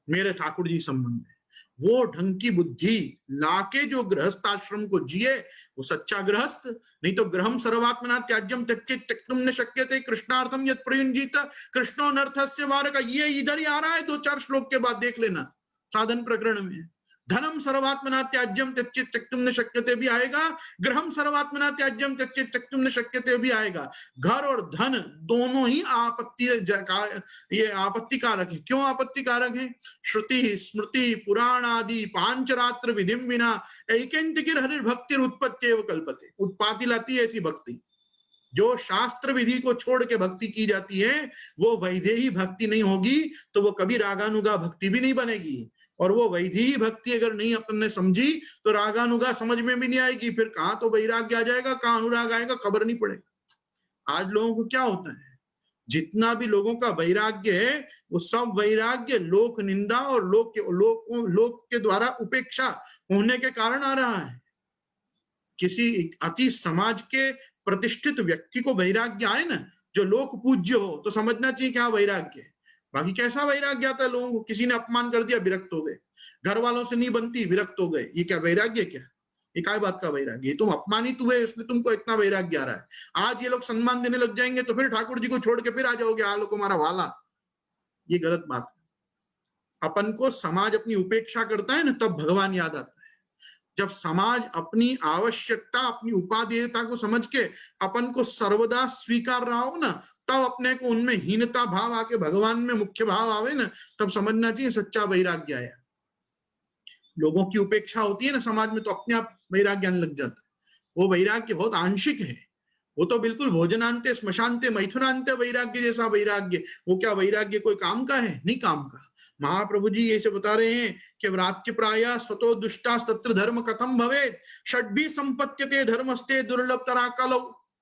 मेरे ठाकुर जी संबंध है। वो ढंग की बुद्धि लाके जो गृहस्थ आश्रम को जिए वो सच्चा गृहस्थ। नहीं तो ग्रहम सर्वात्मना त्याज्यम त्यक्तुम न शक्यते कृष्णार्थम यत् प्रयुंजीत कृष्णोऽनर्थस्य वारक, ये इधर ही आ रहा है 2-4 श्लोक के बाद, देख लेना साधन प्रकरण में। धनम सर्वात्मना त्याज्यम त्यक्तुम न शक्यते भी आएगा, ग्रहम सर्वात्मना त्याज्यम त्यक्तुम न शक्यते भी आएगा। घर और धन दोनों ही ये आपत्तिकारक है। क्यों आपत्तिकारक है? श्रुति स्मृति पुराण आदि पांचरात्र विधिम विना ऐकैन्तिकीर हरिर्भक्तिर उत्पत्त्येव कल्पते। उत्पाती लाती है ऐसी भक्ति, जो शास्त्र विधि को छोड़ के भक्ति की जाती है वो वैधेयी भक्ति नहीं होगी, तो वो कभी रागानुगा भक्ति भी नहीं बनेगी। और वो वैधेयी भक्ति अगर नहीं अपन ने समझी तो रागानुगा समझ में भी नहीं आएगी। फिर कहां तो वैराग्य आ जाएगा, कहां अनुराग आएगा, खबर नहीं पड़ेगा। आज लोगों को क्या होता है, जितना भी लोगों का वैराग्य है वो सब वैराग्य लोक निंदा और लोक के द्वारा उपेक्षा होने के कारण आ रहा है। किसी अति समाज के प्रतिष्ठित व्यक्ति को वैराग्य आए ना, जो लोक पूज्य हो, तो समझना चाहिए क्या वैराग्य है। बाकी कैसा वैराग्य आता है लोगों को? किसी ने अपमान कर दिया, विरक्त हो गए, घर वालों से नहीं बनती, विरक्त हो गए। ये क्या वैराग्य? क्या ये काय बात का वैराग्य? तुम अपमानित हुए इसलिए तुमको इतना वैराग्य आ रहा है। आज ये लोग सम्मान देने लग जाएंगे तो फिर ठाकुर जी को छोड़ के फिर आ जाओगे, आलो को मारा वाला। ये गलत बात है। अपन को समाज अपनी उपेक्षा करता है ना, तब भगवान याद आता है। जब समाज अपनी आवश्यकता, अपनी उपादेयता को समझ के अपन को सर्वदा स्वीकार रहा हो ना, तब अपने को उनमें हीनता भाव आके भगवान में मुख्य भाव आवे ना, तब समझना चाहिए सच्चा वैराग्य आया। लोगों की उपेक्षा होती है ना समाज में, तो अपने आप वैराग्य आने लग जाता है। वो वैराग्य बहुत आंशिक है, वो तो बिल्कुल भोजनांते श्मशांते मैथुनांते वैराग्य जैसा वैराग्य। वो क्या वैराग्य कोई काम का है? नहीं काम का। महाप्रभु जी ये से बता रहे हैं कि व्रात्य प्राय स्वतो दुष्टास तत्र धर्म कथम भवेत् षड्भी संपत्त्यते धर्मस्ते दुर्लभ तरा कलौ।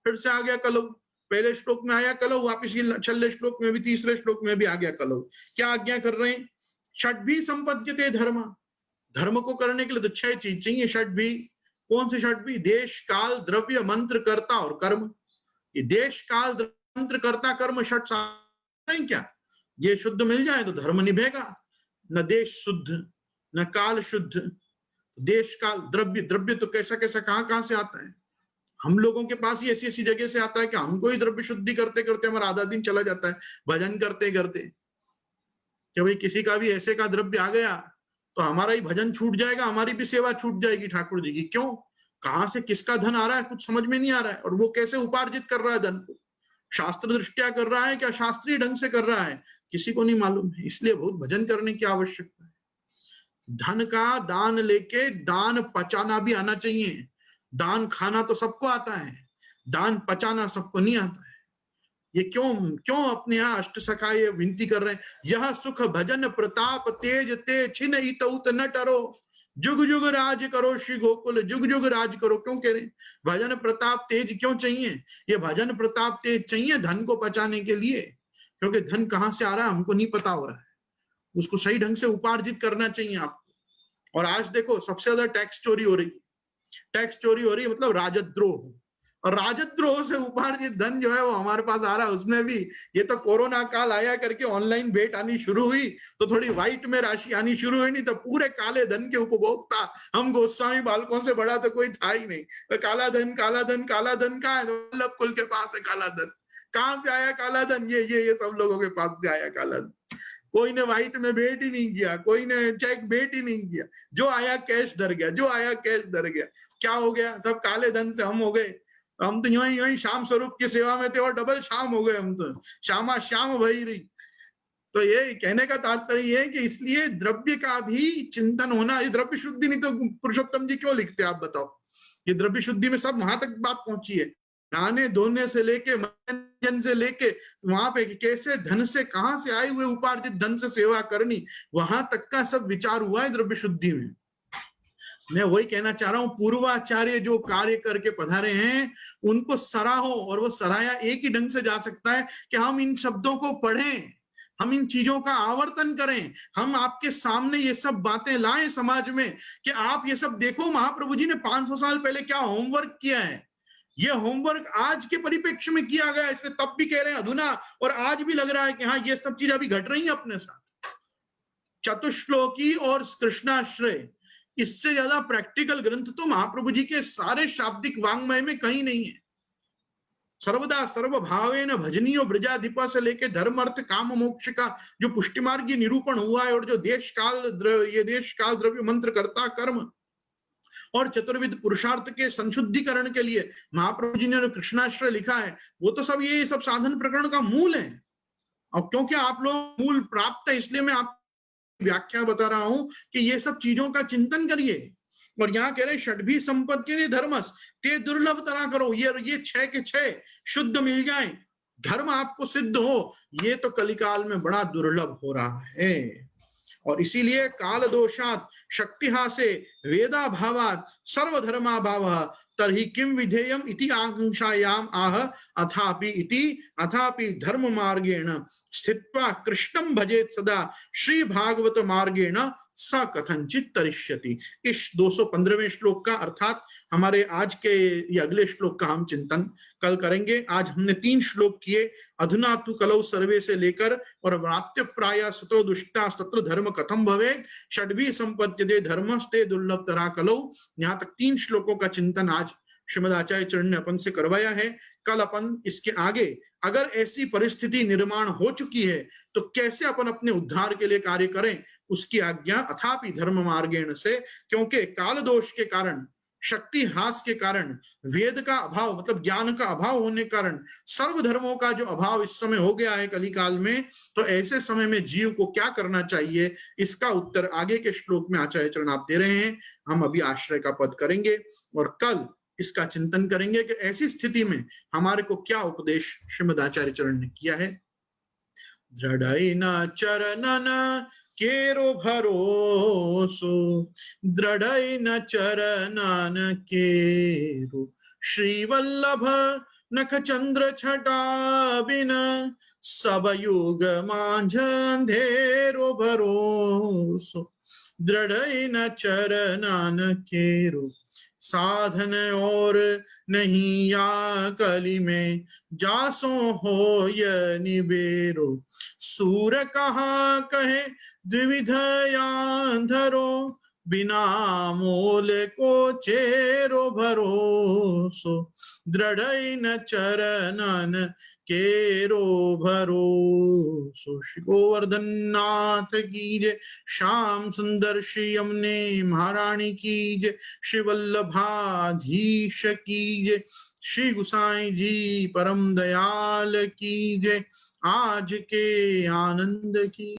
फिर से आ गया कलौ, पहले श्लोक में आया कलौ, वापिस छल्ले श्लोक में भी, तीसरे श्लोक में भी आ गया कलौ। क्या आज्ञा कर रहे हैं? षड्भी संपत्त्यते धर्म, धर्म को करने के लिए तो 6 चीज चाहिए। षड्भी, कौन से षड्भी? देश काल द्रव्य मंत्र कर्ता और कर्म। ये देश काल द्रव्य मंत्र कर्ता कर्म षट नहीं क्या? ये शुद्ध मिल जाए तो धर्म निभेगा। न देश शुद्ध न काल शुद्ध, देश काल द्रव्य, द्रव्य तो कैसा कैसा कहां से आता है? हम लोगों के पास ही ऐसी ऐसी जगह से आता है कि हमको ही द्रव्य शुद्धि करते करते हमारा आधा दिन चला जाता है भजन करते करते। कि भाई किसी का भी ऐसे का द्रव्य आ गया तो हमारा ही भजन छूट जाएगा, हमारी भी सेवा छूट जाएगी ठाकुर जी की। क्यों? कहां से किसका धन आ रहा है कुछ समझ में नहीं आ रहा है, और वो कैसे उपार्जित कर रहा है धन को, शास्त्र दृष्टिया कर रहा है क्या शास्त्रीय ढंग से कर रहा है, किसी को नहीं मालूम है। इसलिए बहुत भजन करने की आवश्यकता है। धन का दान लेके दान पचाना भी आना चाहिए। दान खाना तो सबको आता है, दान पचाना सबको नहीं आता है। ये क्यों अपने यहाँ अष्ट सखा ये विनती कर रहे हैं, यह सुख भजन प्रताप तेज ते छिन इतउत न टरो, जुग जुग राज करो श्री गोकुल, जुग जुग राज करो। क्यों कह रहे हैं? भजन प्रताप तेज क्यों चाहिए? ये भजन प्रताप तेज चाहिए धन को बचाने के लिए, क्योंकि धन कहां से आ रहा है हमको नहीं पता हो रहा है, उसको सही ढंग से उपार्जित करना चाहिए आपको। और आज देखो सबसे ज्यादा टैक्स चोरी हो रही, टैक्स चोरी हो रही है मतलब राजद्रोह, और राजद्रोह से उपार्जित धन जो है वो हमारे पास आ रहा है। उसमें भी ये तो कोरोना काल आया करके ऑनलाइन भेंट आनी शुरू हुई तो थोड़ी व्हाइट में राशि आनी शुरू हुई, नहीं तो पूरे काले धन के उपभोक्ता हम गोस्वामी बालकों से बड़ा तो कोई था ही नहीं। तो काला धन काला धन काला धन कहाँ है? वल्लभ कुल के पास है काला धन। कहां से आया काला धन? ये सब लोगों के पास से आया काला धन। कोई ने व्हाइट में भेंट ही नहीं किया, कोई ने चेक भेंट ही नहीं किया, जो आया कैश धर गया, जो आया कैश धर गया। क्या हो गया? सब काले धन से हम हो गए। हम तो यूं ही श्याम स्वरूप की सेवा में थे और डबल शाम हो गए हम तो, श्यामा श्याम भई रही। तो ये कहने का तात्पर्य है कि इसलिए द्रव्य का भी चिंतन होना। ये द्रव्य शुद्धि नहीं तो पुरुषोत्तम जी क्यों लिखते आप बताओ? ये द्रव्य शुद्धि में सब वहां तक बात पहुंची है, नहाने धोने से लेके मनोरंजन से लेके वहां पे कैसे धन से कहां से आए हुए उपार्जित धन से सेवा करनी, वहां तक का सब विचार हुआ है द्रव्य शुद्धि में। मैं वही कहना चाह रहा हूं, पूर्वाचार्य जो कार्य करके पधारे हैं उनको सराहो, और वो सराया एक ही ढंग से जा सकता है कि हम इन शब्दों को पढ़ें, हम इन चीजों का आवर्तन करें, हम आपके सामने ये सब बातें लाएं समाज में कि आप ये सब देखो। महाप्रभु जी ने 500 साल पहले क्या होमवर्क किया है, ये होमवर्क आज के परिप्रेक्ष्य में किया गया, इसलिए तब भी कह रहे हैं अधुना, और आज भी लग रहा है कि हाँ ये सब चीज अभी घट रही है अपने साथ। चतुश्लोकी और कृष्णाश्रय, इससे ज्यादा प्रैक्टिकल ग्रंथ तो महाप्रभु जी के सारे शाब्दिक वांग्मय में कहीं नहीं है। सर्वदा सर्वभावेन भजनीय ब्रजाधिपा से लेके धर्म अर्थ काम मोक्ष का जो पुष्टिमार्गी निरूपण हुआ है, और जो देश काल द्रव्य मंत्र कर्ता कर्म और चतुर्विध पुरुषार्थ के संशुद्धिकरण के लिए महाप्रभु जी ने कृष्णाश्रय लिखा है, वो तो सब ये सब साधन प्रकरण का मूल है। और क्योंकि आप लोग मूल प्राप्त है, इसलिए मैं आप व्याख्या बता रहा हूं कि ये सब चीजों का चिंतन करिए। और यहाँ कह रहे षड्भी संपत्ति धर्मस ते दुर्लभ तरह करो, ये 6 के 6 शुद्ध मिल जाए, धर्म आपको सिद्ध हो, ये तो कलिकाल में बड़ा दुर्लभ हो रहा है। और इसीलिए काल दोषात शक्तिहासे वेदा भावात सर्वधर्मा भाव तर्हि किम विधेयम इति आकांक्षायाम आह अथापि धर्म मार्गेण स्थित्वा कृष्णं भजेत सदा श्री भागवत मार्गेण स कथंचित तरिष्यति। इस 215वें श्लोक का अर्थात हमारे आज के ये अगले श्लोक का हम चिंतन कल करेंगे। आज हमने 3 श्लोक किए, अधुना तु कलौ सर्वे से लेकर और व्रात्य प्राय सतो दुष्टा तत्र धर्म कथम भवे षड्भी संपद्यते धर्मस्ते दुर्लभ तरा कलौ। यहाँ तक 3 श्लोकों का चिंतन आज श्रीमद आचार्य चरण ने अपन से करवाया है। कल अपन इसके आगे अगर ऐसी परिस्थिति निर्माण हो चुकी है तो कैसे अपन अपने उद्धार के लिए कार्य करें, उसकी आज्ञा अथापि धर्म मार्गेण से, क्योंकि काल दोष के कारण, शक्ति ह्रास के कारण, वेद का अभाव मतलब ज्ञान का अभाव होने के कारण, सर्व धर्मों का जो अभाव इस समय हो गया है कली काल में, तो ऐसे समय में जीव को क्या करना चाहिए, इसका उत्तर आगे के श्लोक में आचार्य चरण आप दे रहे हैं। हम अभी आश्रय का पद करेंगे और कल इसका चिंतन करेंगे कि ऐसी स्थिति में हमारे को क्या उपदेश श्रीमद आचार्य चरण ने किया है। दृढ़ चरणन केरो भरोसो, दृढ़ चरणन केरो, श्रीवल्लभ नख चंद्र छटा बिन, सब युग मांझ अंधेरो भरोसो, दृढ़ चरणन केरो, साधन और नहीं या कली में, जासो हो य निबेरो, सूर कहा कहे द्विविध याधरो, बिना मोल को चेरो भरोसो, दृढ़ न चरणन केरो भरोसो। श्री गोवर्धन नाथ की जय, श्याम सुंदर श्री यमुने महारानी की जय, श्री वल्लभाधीश की जय, श्री गुसाई जी परम दयाल की जय, आज के आनंद की